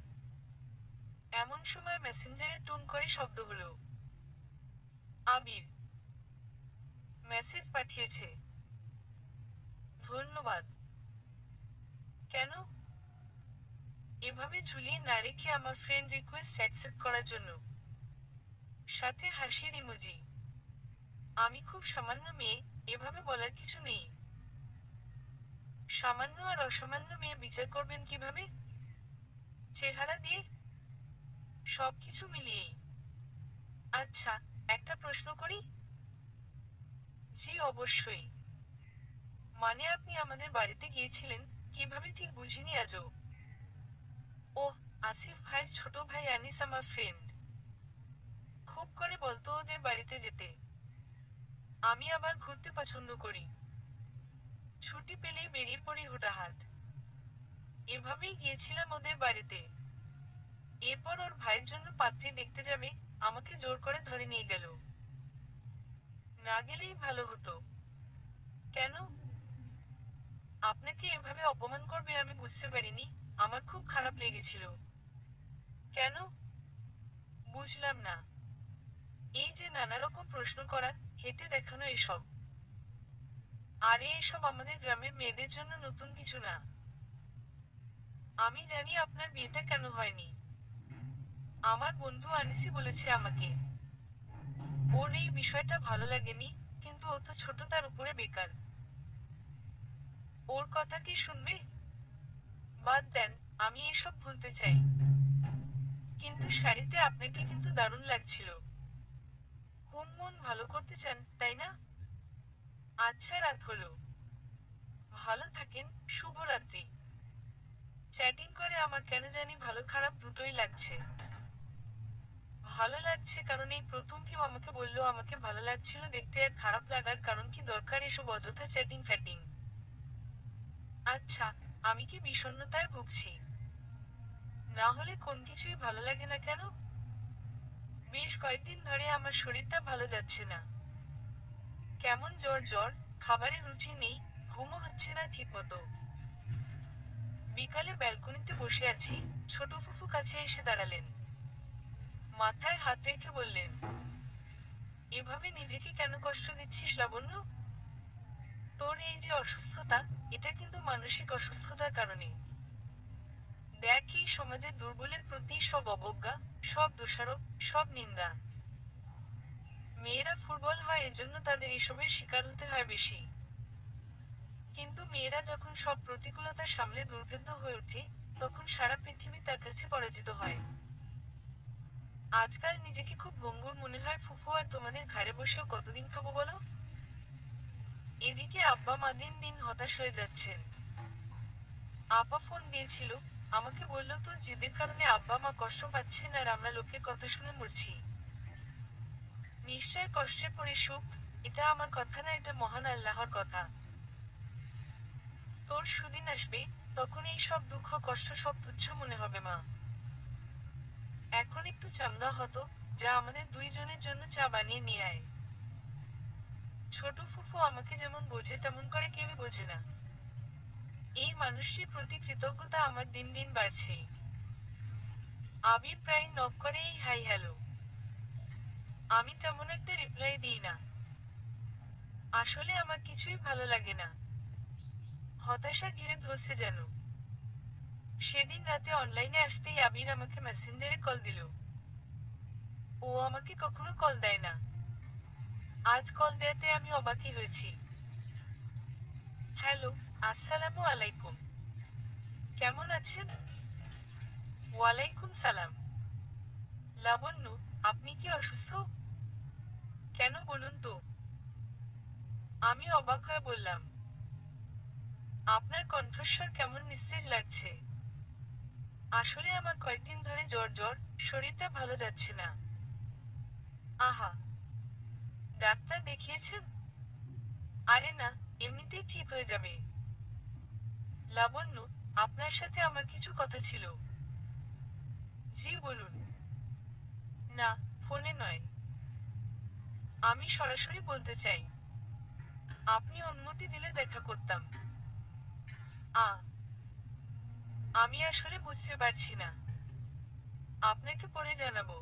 এমন সময় মেসেঞ্জারে টুং করে শব্দ হলো। আবির মেসেজ পাঠিয়েছে। ধন্যবাদ। কেন? এভাবে ঝুলিয়ে না রেখে আমার ফ্রেন্ড রিকোয়েস্ট অ্যাকসেপ্ট করার জন্য। সাথে হাসির ইমোজি। আমি খুব সামান্য মেয়ে, এভাবে বলার কিছু নেই। সামান্য আর অসামান্য মেয়ে বিচার করবেন কিভাবে? চেহারা দিয়ে? সবকিছু মিলিয়েই। আচ্ছা, একটা প্রশ্ন করি? জি অবশ্যই। মানে আপনি আমাদের বাড়িতে গিয়েছিলেন, কিভাবে ঠিক বুঝিনি আজও। ওহ, আসিফ ভাইয়ের ছোট ভাই আনিস আমার ফ্রেন্ড। খুব করে বলতো ওদের বাড়িতে যেতে। আমি আবার ঘুরতে পছন্দ করি। ছুটি পেলেই বেরিয়ে পড়ি হুটাহাট। এভাবেই গিয়েছিলাম ওদের বাড়িতে। এরপর ওর ভাইয়ের জন্য পাত্রী দেখতে যাবে, আমাকে জোর করে ধরে নিয়ে গেল। না গেলেই ভালো হতো। কেন? আপনাকে এভাবে অপমান করবে আমি বুঝতে পারিনি, আমার খুব খারাপ লেগেছিল। কেন? বুঝলাম না। এই যে নানা রকম প্রশ্ন করা, হেঁটে দেখানো এসব। আরে এসব আমাদের গ্রামের মেয়েদের জন্য নতুন কিছু না। আমি জানি আপনার বিয়েটা কেন হয়নি। আমার বন্ধু আনিসি বলেছে আমাকে। ওর এই বিষয়টা ভালো লাগেনি, কিন্তু ও তো ছোট, তার উপরে বেকার। ওর কথা কি শুনবে? বাদ দেন, আমি এসব ভুলতে চাই। কিন্তু শাড়িতে আপনাকে কিন্তু দারুণ লাগছিল। খুব মন ভালো করতে চান, তাই না? আচ্ছা, রাত হলো। ভালো থাকেন, শুভরাত্রি। চ্যাটিং করে আমার কেন জানি ভালো খারাপ দুটোই লাগছে। ভালো লাগছে কারণ এই প্রথম কেউ আমাকে বললো আমাকে ভালো লাগছিল দেখতে, আর খারাপ লাগার কারণ কি দরকার এসব অযথা চ্যাটিং ফ্যাটিং। আচ্ছা, আমি কি বিষণ্ণতায় ভুগছি? না হলে কোন কিছুই ভালো লাগে না কেন? বেশ কয়েকদিন ধরে আমার শরীরটা ভালো যাচ্ছে না। কেমন জ্বর জ্বর, খাবারের রুচি নেই, ঘুমও হচ্ছে না ঠিকমতো। বিকালে ব্যালকনিতে বসে আছি, ছোট ফুফু কাছে এসে দাঁড়ালেন। মাথায় হাত রেখে বললেন, এভাবে নিজেকে কেন কষ্ট দিচ্ছিস লাবণ্য? তোর এই যে অসুস্থতা, এটা কিন্তু মানসিক অসুস্থতার কারণে। দেখ, এই সমাজে দুর্বলের প্রতি সব অবজ্ঞা, সব দোষারোপ, সব নিন্দা। মেয়েরা ফুটবল হয় এজন্য তাদের এসবের শিকার হতে হয় বেশি। কিন্তু মেয়েরা যখন সব প্রতিকূলতা সামলে দুর্ভেদ্য হয়ে ওঠে, তখন সারা পৃথিবী তার কাছে পরাজিত হয়। আজকাল নিজেকে খুব ভঙ্গুর মনে হয় ফুফু, আর তোমাদের ঘাড়ে বসেও কতদিন খাবো বলো? এদিকে আব্বা মা দিন দিন হতাশ হয়ে যাচ্ছেন। আপা ফোন দিয়েছিল, আমাকে বলল তোর জিদের কারণে আব্বা মা কষ্ট পাচ্ছেন আর আমরা লোকের কথা শুনে মরছি। নিশ্চয় কষ্টে পড়ে সুখ, এটা আমার কথা না, এটা মহান আল্লাহর কথা। তোর সুদিন আসবে, তখন এই সব দুঃখ কষ্ট সব তুচ্ছ মনে হবে মা। এখন একটু চাঙ্গা হতো, যা আমাদের দুইজনের জন্য চা বানিয়ে নিয়ে আয়। ছোট ফুফু আমাকে যেমন বোঝে তেমন করে কেউই বোঝে না। এই মানুষটির প্রতি কৃতজ্ঞতা আমার দিন দিন বাড়ছেই। আবির প্রায় নক করে এই হাই হ্যালো। আমি তেমন একটা রিপ্লাই দিই না। আসলে আমার কিছুই ভালো লাগে না। হতাশা ঘিরে ধরছে যেন। সেদিন রাতে অনলাইনে আসতেই আবির আমাকে মেসেঞ্জারে কল দিল। ও আমাকে কখনো কল দেয় না। আজ কল দেয়াতে আমি অবাকই হয়েছি। হ্যালো, আসসালামু আলাইকুম। কেমন আছেন? ওয়ালাইকুম সালাম। লাবণ্য, আপনি কি অসুস্থ? কেন বলুন তো? আমি অবাক হয়ে বললাম। আপনার কণ্ঠস্বর কেমন নিস্তেজ লাগছে। আসলে আমার কয়েকদিন ধরে জ্বর জ্বর, শরীরটা ভালো যাচ্ছে না। আহা, ডাক্তার দেখিয়েছেন? আরে না, এমনিতেই ঠিক হয়ে যাবে। লাবণ্য, আপনার সাথে আমার কিছু কথা ছিল। জি বলুন। না, ফোনে নয়। আমি সরাসরি বলতে চাই। আপনি অনুমতি দিলে দেখা করতাম। আ আমি আসলে বুঝতে পারছি না। আপনাকে পরে জানাবো।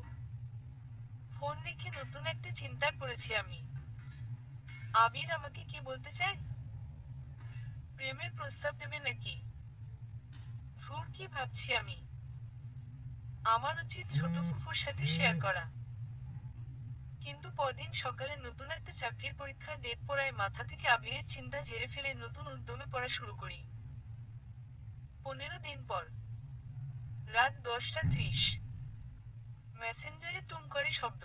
ফোন রেখে নতুন একটা চিন্তায় পড়েছি আমি। আবির আমাকে কি বলতে চায়? প্রেমের প্রস্তাব দেবে নাকি? ধুর, কি ভাবছি আমি। আমার উচিত ছোট ফুফুর সাথে শেয়ার করা। কিন্তু পরদিন সকালে নতুন একটা চাকরির পরীক্ষার ডেট পড়ায় মাথা থেকে আবিরের চিন্তা ঝেড়ে ফেলে নতুন উদ্যমে পড়া শুরু করি। 15 দিন পর, রাত 10টা 30। মেসেঞ্জারে টুং করে শব্দ।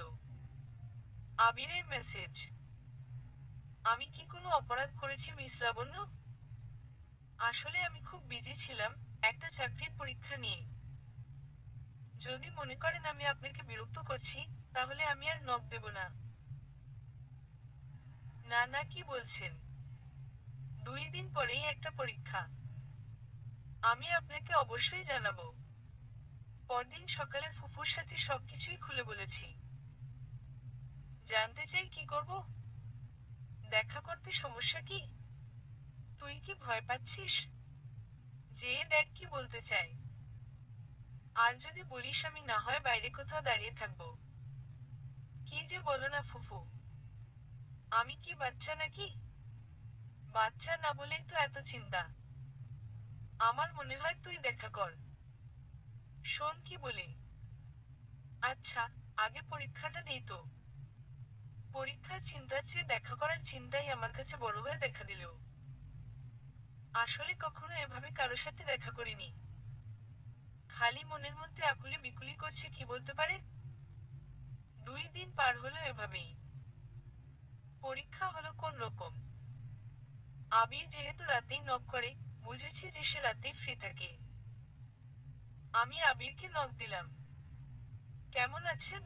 আবিরের মেসেজ। আমি কি কোনো অপরাধ করেছি মিস লাবণ্য? আসলে আমি খুব বিজি ছিলাম একটা চাকরির পরীক্ষা নিয়ে। যদি মনে করেন আমি আপনাকে বিরক্ত করছি, তাহলে আমি আর নক দেব না। না না, কি বলছেন? 2 দিন পরেই একটা পরীক্ষা। আমি আপনাকে অবশ্যই জানাবো। পরদিন সকালে ফুফুর সাথে সবকিছুই খুলে বলেছি। জানতে চাই কি করব? দেখা করতে সমস্যা কি? তুই কি ভয় পাচ্ছিস? যেয়ে দেখ কি বলতে চাই। আর যদি বলিস আমি না হয় বাইরে কোথাও দাঁড়িয়ে থাকবো। কি যে বলো না ফুফু। আমি কি বাচ্চা নাকি? বাচ্চা না বলেই তো এত চিন্তা। আমার মনে হয় তুই দেখা কর। শোন কি বলি। আচ্ছা, আগে পরীক্ষাটা দিই তো। পরীক্ষার চিন্তার চেয়ে দেখা করার চিন্তাই আমার কাছে বড় হয়ে দেখা দিল। আসলে কখনো এভাবে কারো সাথে দেখা করিনি। খালি মনের মধ্যে আকুলি বিকুলি করছে, কি বলতে পারে। 2 দিন পার হলো এভাবেই। পরীক্ষা হলো কোন রকম। আবির যেহেতু রাতেই নক করে, বুঝেছি যে সে রাতেই ফ্রি থাকে। আমি আবিরকে নক দিলাম। কেমন আছেন?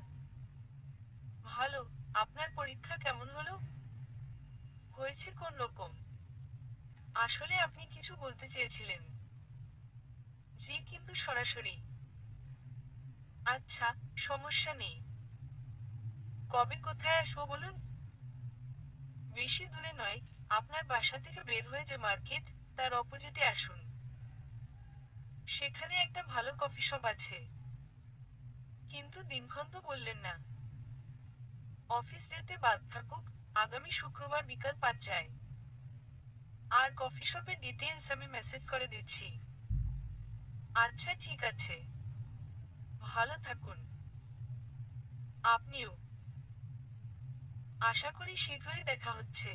ভালো। আপনার পরীক্ষা কেমন হলো? হয়েছে কোন রকম? আসলে আপনি কিছু বলতে চেয়েছিলেন। জি, কিন্তু সরাসরি। আচ্ছা, সমস্যা নেই। কবে কোথায় আসবো বলুন? বেশি দূরে নয়, আপনার বাসা থেকে বের হয়ে যে মার্কেট, তার অপোজিটে আসুন। সেখানে একটা ভালো কফি শপ আছে। কিন্তু দিনক্ষণ তো বললেন না। অফিস ডেতে বাদ থাকুক, আগামী শুক্রবার বিকাল 5টায়। আর কফি শপের ডিটেইলস আমি মেসেজ করে দিচ্ছি। আচ্ছা ঠিক আছে। ভালো থাকুন। আপনিও। আশা করি শীঘ্রই দেখা হচ্ছে।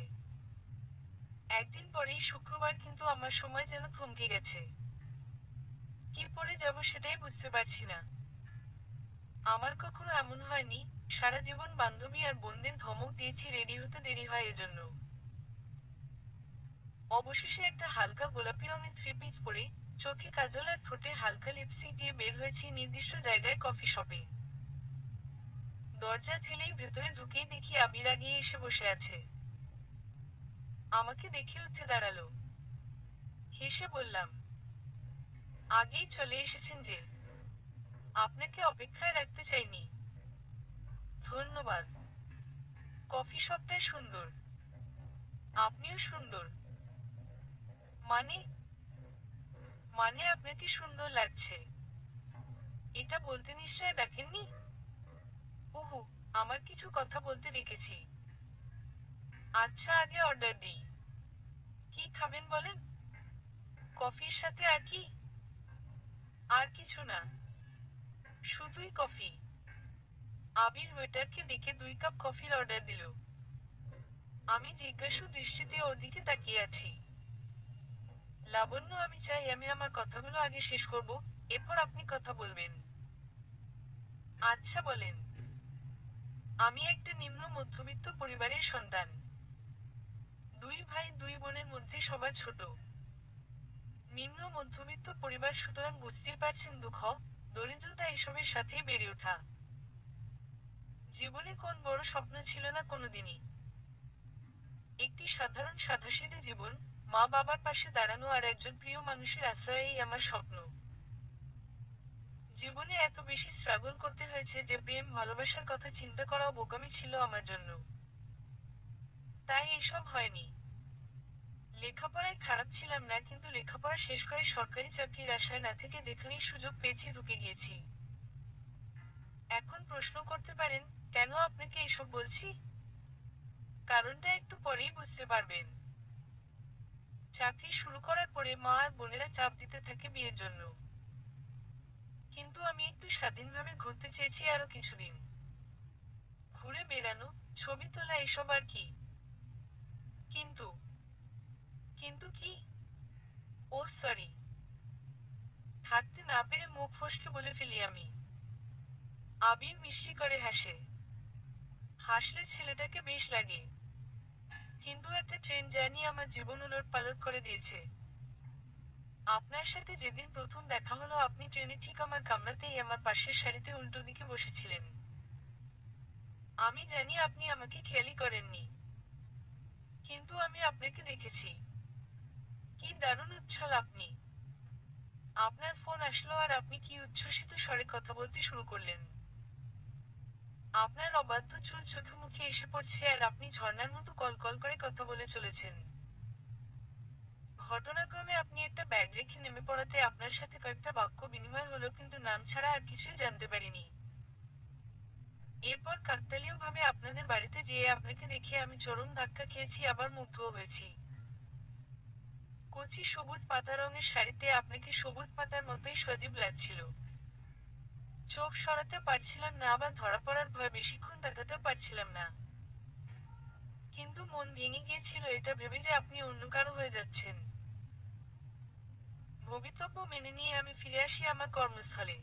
একদিন পরেই শুক্রবার, কিন্তু আমার সময় যেন থমকে গেছে। কি পরে যাব সেটাই বুঝতে পারছি না। আমার কখনো এমন হয়নি, সারা জীবন বান্ধবী আর বোনদের ধমক দিয়েছি রেডি হতে দেরি হয় এজন্য। অবশেষে একটা হালকা গোলাপি রঙের থ্রি পিস পরে, চোখে কাজল আর ঠোঁটে হালকা লিপস্টিক দিয়ে বের হয়েছি নির্দিষ্ট জায়গায় কফি শপে। দরজা ঠেলেই ভেতরে ঢুকেই দেখি আবির আগিয়ে এসে বসে আছে। আমাকে দেখে উঠে দাঁড়ালো। হেসে বললাম, আগেই চলে এসেছেন যে। আপনাকে অপেক্ষায় রাখতে চাইনি। ধন্যবাদ। কফি শপটা সুন্দর। আপনিও সুন্দর। মানে? মানে আপনাকে সুন্দর লাগছে। এটা বলতে নিশ্চয় ডাকেননি? উহু, আমার কিছু কথা বলতে রেখেছি। আচ্ছা, আগে অর্ডার দিই। কি খাবেন বলেন? কফির সাথে আর কি? আর কিছু না, শুধুই কফি। আবির ওয়েটারকে ডেকে 2 কাপ কফির অর্ডার দিল। আমি জিজ্ঞাসু দৃষ্টিতে ওর দিকে তাকিয়ে আছি। লাবণ্য, আমি চাই আমি আমার কথাগুলো আগে শেষ করব, এরপর আপনি কথা বলবেন। আচ্ছা বলেন। আমি একটা নিম্ন মধ্যবিত্ত পরিবারের সন্তান। 2 ভাই 2 বোনের মধ্যে সবার ছোট। নিম্ন মধ্যবিত্ত পরিবার, সুতরাং বুঝতেই পারছেন দুঃখ, দরিদ্রতা এসবের সাথেই বেড়ে ওঠা। জীবনে কোন বড় স্বপ্ন ছিল না কোনোদিনই। একটি সাধারণ সাধাসিধে জীবন, মা বাবার পাশে দাঁড়ানো আর একজন প্রিয় মানুষের আশ্রয়েই আমার স্বপ্ন। জীবনে এত বেশি স্ট্রাগল করতে হয়েছে যে প্রেম ভালোবাসার কথা চিন্তা করাও বোকামি ছিল আমার জন্য। তাই এসব হয়নি। লেখাপড়ায় খারাপ ছিলাম না, কিন্তু লেখাপড়া শেষ করে সরকারি চাকরির আশায় না থেকে যেখানেই সুযোগ পেয়েছি ঢুকে গিয়েছি। এখন প্রশ্ন করতে পারেন, কেন আপনাকে এসব বলছি? কারণটা একটু পরেই বুঝতে পারবেন। চাকরি শুরু করার পরে মা আর বোনেরা চাপ দিতে থাকে বিয়ের জন্য। কিন্তু আমি একটু স্বাধীনভাবে ঘুরতে চেয়েছি আরো কিছুদিন। ঘুরে বেড়ানো, ছবি তোলা, এসব আর কি। কিন্তু কিন্তু কি? ও সরি। থাকতে না পেরে মুখ ফসকে বলে ফেলি আমি। আবির মিষ্টি করে হাসে। হাসলে ছেলেটাকে বেশ লাগে। কিন্তু একটা ট্রেন জার্নি আমার জীবন উলটপালট করে দিয়েছে। আপনার সাথে যেদিন প্রথম দেখা হলো আপনি ট্রেনে ঠিক আমার কামরাতেই আমার পাশের সারিতে উল্টো দিকে বসেছিলেন। আমি জানি আপনি আমাকে খেয়ালই করেননি, কিন্তু আমি আপনাকে দেখেছি। কি দারুণ উচ্ছল আপনি! আপনার ফোন আসলো আর আপনি কি উচ্ছ্বসিত স্বরে কথা বলতে শুরু করলেন। আপনার অবাধ্য চুল চোখে মুখে এসে পড়ছে আর আপনি ঝর্ণার মতো কলকল করে কথা বলে চলেছেন। ঘটনাক্রমে আপনি একটা ব্যাগ রেখে নেমে পড়াতে আপনার সাথে কয়েকটা বাক্য বিনিময় হলো, কিন্তু নাম ছাড়া আর কিছুই জানতে পারিনি। এরপর কাকতালীয়ভাবে আপনাদের বাড়িতে যেয়ে আপনাকে দেখে আমি চরম ধাক্কা খেয়েছি, আবার মুগ্ধও হয়েছি। কচি সবুজ পাতা রঙের শাড়িতে আপনাকে সবুজ পাতার মতোই সজীব লাগছিল। চোখ সরাতে পারছিলাম না, আবার ধরা পড়ার ভয়ে বেশিক্ষণ তাকাতেও পারছিলাম না। কিন্তু মন ভেঙে গিয়েছিল এটা ভেবে যে আপনি অন্য কারো হয়ে যাচ্ছেন। ভবিতব্য মেনে নিয়ে আমি ফিরে আসি আমার কর্মস্থলে।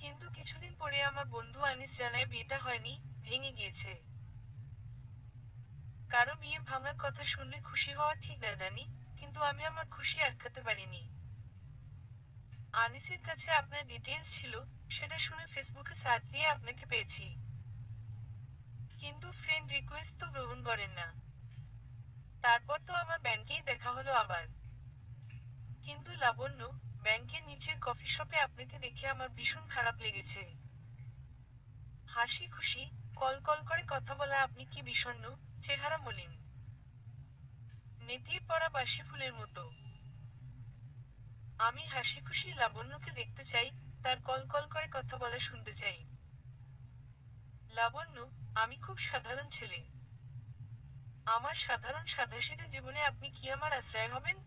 কিন্তু কিছুদিন পরে আমার বন্ধু আনিস জানায় বিয়েটা হয়নি, ভেঙে গিয়েছে। কারো বিয়ে ভাঙার কথা শুনলে খুশি হওয়া ঠিক না জানি, কিন্তু আমি আমার খুশি আটকাতে পারিনি। আনিসের কাছে আপনার ডিটেইলস ছিল, সেটা শুনে ফেসবুকে সার্চ দিয়ে আপনাকে পেয়েছি। কিন্তু ফ্রেন্ড রিকোয়েস্ট তো গ্রহণ করেন না। তারপর তো আমার ব্যাংকেই দেখা হলো আবার। কিন্তু লাবণ্য, ব্যাংকের নিচের কফি শপে আপনাকে দেখে আমার ভীষণ খারাপ লেগেছে। হাসি খুশি, কল কল করে কথা বলা আপনি কি বিষণ্ণ, চেহারা মলিন, নেতিয়ে পড়া বাসি ফুলের মতো। আমি হাসি খুশি লাবণ্যকে দেখতে চাই, তার কল কল করে কথা বলা শুনতে চাই। লাবণ্য, আমি খুব সাধারণ ছেলে। আমার সাধারণ সাধাসিধে জীবনে আপনি কি আমার আশ্রয় হবেন?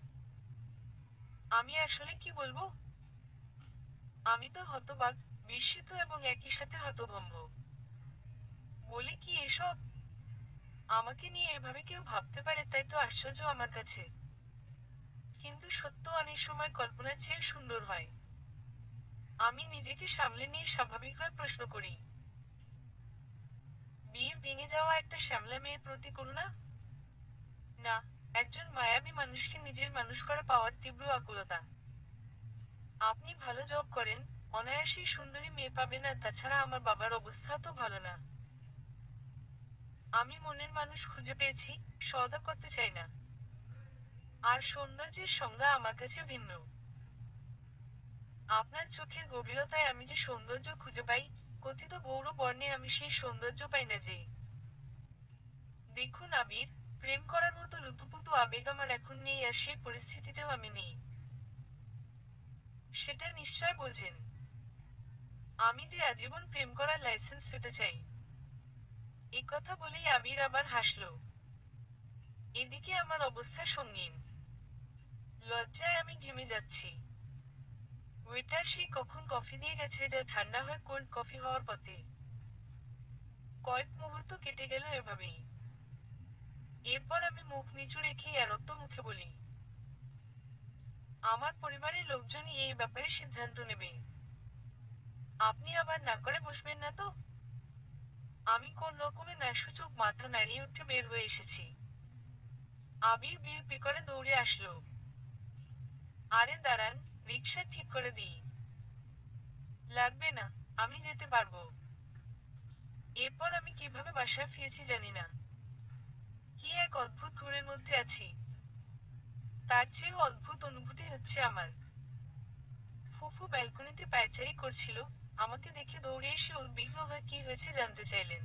আমি আসলে কি বলবো? আমি তো হতবাক, বিস্মিত এবং একই সাথে হতভম্ব। বলি কি এসব? আমাকে নিয়ে এভাবে কেউ ভাবতে পারে তাই তো আশ্চর্য আমার কাছে। কিন্তু সত্য অনেক সময় কল্পনার চেয়ে সুন্দর হয়। আমি নিজেকে সামলে নিয়ে স্বাভাবিক হয়ে প্রশ্ন করি, বিয়ে ভেঙে যাওয়া একটা শ্যামলা মেয়ের প্রতি করুণা? না, একজন মায়াবী মানুষকে নিজের মানুষ করা পাওয়ার তীব্র আকুলতা। আপনি ভালো জব করেন, অনায়াসেই সুন্দরী মেয়ে পাবেন, আর তাছাড়া আমার বাবার অবস্থা তো ভালো না। আমি মনের মানুষ খুঁজে পেয়েছি, সওদা করতে চাই না। আর সৌন্দর্যের সংজ্ঞা আমার কাছে ভিন্ন। আপনার চোখের গভীরতায় আমি যে সৌন্দর্য খুঁজে পাই, কথিত গৌর বর্ণে আমি সেই সৌন্দর্য পাই না যে। দেখুন আবির, প্রেম করার মতো লুতুপুতু আবেগ আমার এখন নেই, আর সেই পরিস্থিতিতেও আমি নেই। সেটা নিশ্চয় বোঝেন। আমি যে আজীবন প্রেম করার লাইসেন্স পেতে চাই। এ কথা বলেই আবির আবার হাসল। এদিকে আমার অবস্থা সঙ্গীন। লজ্জায় আমি ঘেমে যাচ্ছি। ওয়েটার সেই কখন কফি দিয়ে গেছে, যা ঠান্ডা হয়ে কোল্ড কফি হওয়ার পথে। কয়েক মুহূর্ত কেটে গেল এভাবেই। এরপর আমি মুখ নিচু রেখেই আরক্ত মুখে বলি, আমার পরিবারের লোকজনই এই ব্যাপারে সিদ্ধান্ত নেবে। আপনি আবার না করে বসবেন না তো? আমি কোন রকমে নাসূচক মাথা নাড়িয়ে উঠে বের হয়ে এসেছি। আবির বিল পে করে দৌড়ে আসলো। আরে দাঁড়ান, রিকশা ঠিক করে দিই। লাগবে না, আমি যেতে পারবো। এরপর আমি কিভাবে বাসায় ফিরেছি জানি না। কি এক অদ্ভুত ঘোরের মধ্যে আছি। তার চেয়েও অদ্ভুত অনুভূতি হচ্ছে আমার। ফুফু ব্যালকনিতে পায়চারি করছিল, আমাকে দেখে দৌড়ে এসে উদ্বিগ্ন হয়ে কি হয়েছে জানতে চাইলেন।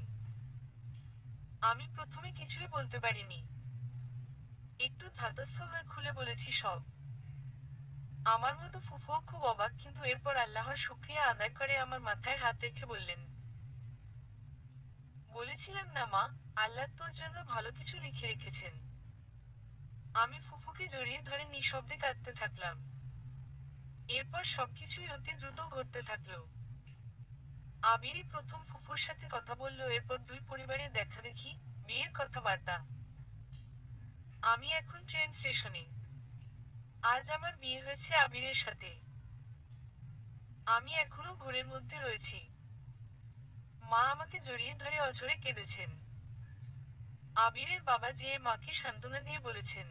আমি প্রথমে কিছুই বলতে পারিনি। একটু ধাতস্থ হয়ে খুলে বলেছি সব। আমার মতো ফুফুও খুব অবাক, কিন্তু এরপর আল্লাহর শুকরিয়া আদায় করে আমার মাথায় হাত রেখে বললেন, বলেছিলাম না মা, আল্লাহ তোর জন্য ভালো কিছু লিখে রেখেছেন। আমি ফুফুকে জড়িয়ে ধরে নিঃশব্দে কাঁদতে থাকলাম। এরপর সবকিছুই অতি দ্রুত ঘটতে থাকলো। আবিরই প্রথম ফুফুর সাথে কথা বলল, এরপর দুই পরিবারের দেখা দেখি, বিয়ের কথাবার্তা। আমি এখন ট্রেন স্টেশনে। আজ আমার বিয়ে হয়েছে আবিরের সাথে। আমি এখনো ঘোরের মধ্যে রয়েছি। মা আমাকে জড়িয়ে ধরে অঝরে কেঁদেছেন। আবিরের বাবা যেয়ে মাকে সান্ত্বনা দিয়ে বলেছেন,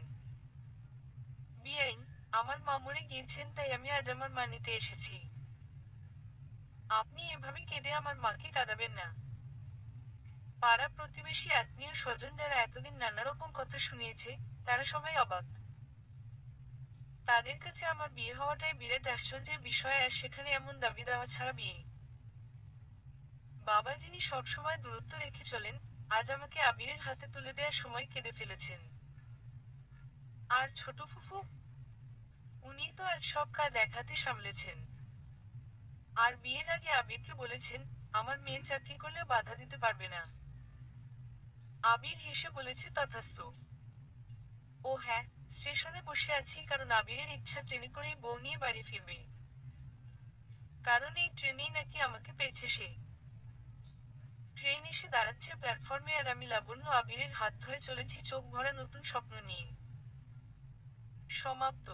বিয়াইন, আমার মা মরে গিয়েছেন, তাই আমি আজ আমার মা নিতে এসেছি। আপনি এভাবে কেঁদে আমার মাকে কাঁদাবেন না। পাড়া প্রতিবেশী আত্মীয় স্বজন যারা এতদিন নানা রকম কথা শুনিয়েছে, তারা সবাই অবাক। তাদের কাছে আমার বিয়ে হওয়াটাই বিরাট আশ্চর্যের বিষয়, আর সেখানে এমন দাবি দেওয়া ছাড়া বিয়ে। বাবা যিনি সবসময় দূরত্ব রেখে চলেন, আজ আমাকে আবিরের হাতে তুলে দেওয়ার সময় কেঁদে ফেলেছেন। আর ছোট ফুফু, উনি তো আজ সব কাজ এক হাতে সামলেছেন। আর বিয়ের আগে আবিরকে বলেছেন, আমার মেয়ে চাকরি করলেও বাধা দিতে পারবে না। আবির হেসে বলেছে, তথাস্তু। ও হ্যাঁ, স্টেশনে বসে আছি কারণ আবিরের ইচ্ছা ট্রেনে করেই বউ নিয়ে বাড়ি ফিরবে। কারণ এই ট্রেনেই নাকি আমাকে পেয়েছে সে। ট্রেন এসে দাঁড়াচ্ছে প্ল্যাটফর্মে, আর আমি লাবণ্য আবিরের হাত ধরে চলেছি চোখ ভরা নতুন স্বপ্ন নিয়ে। সমাপ্ত।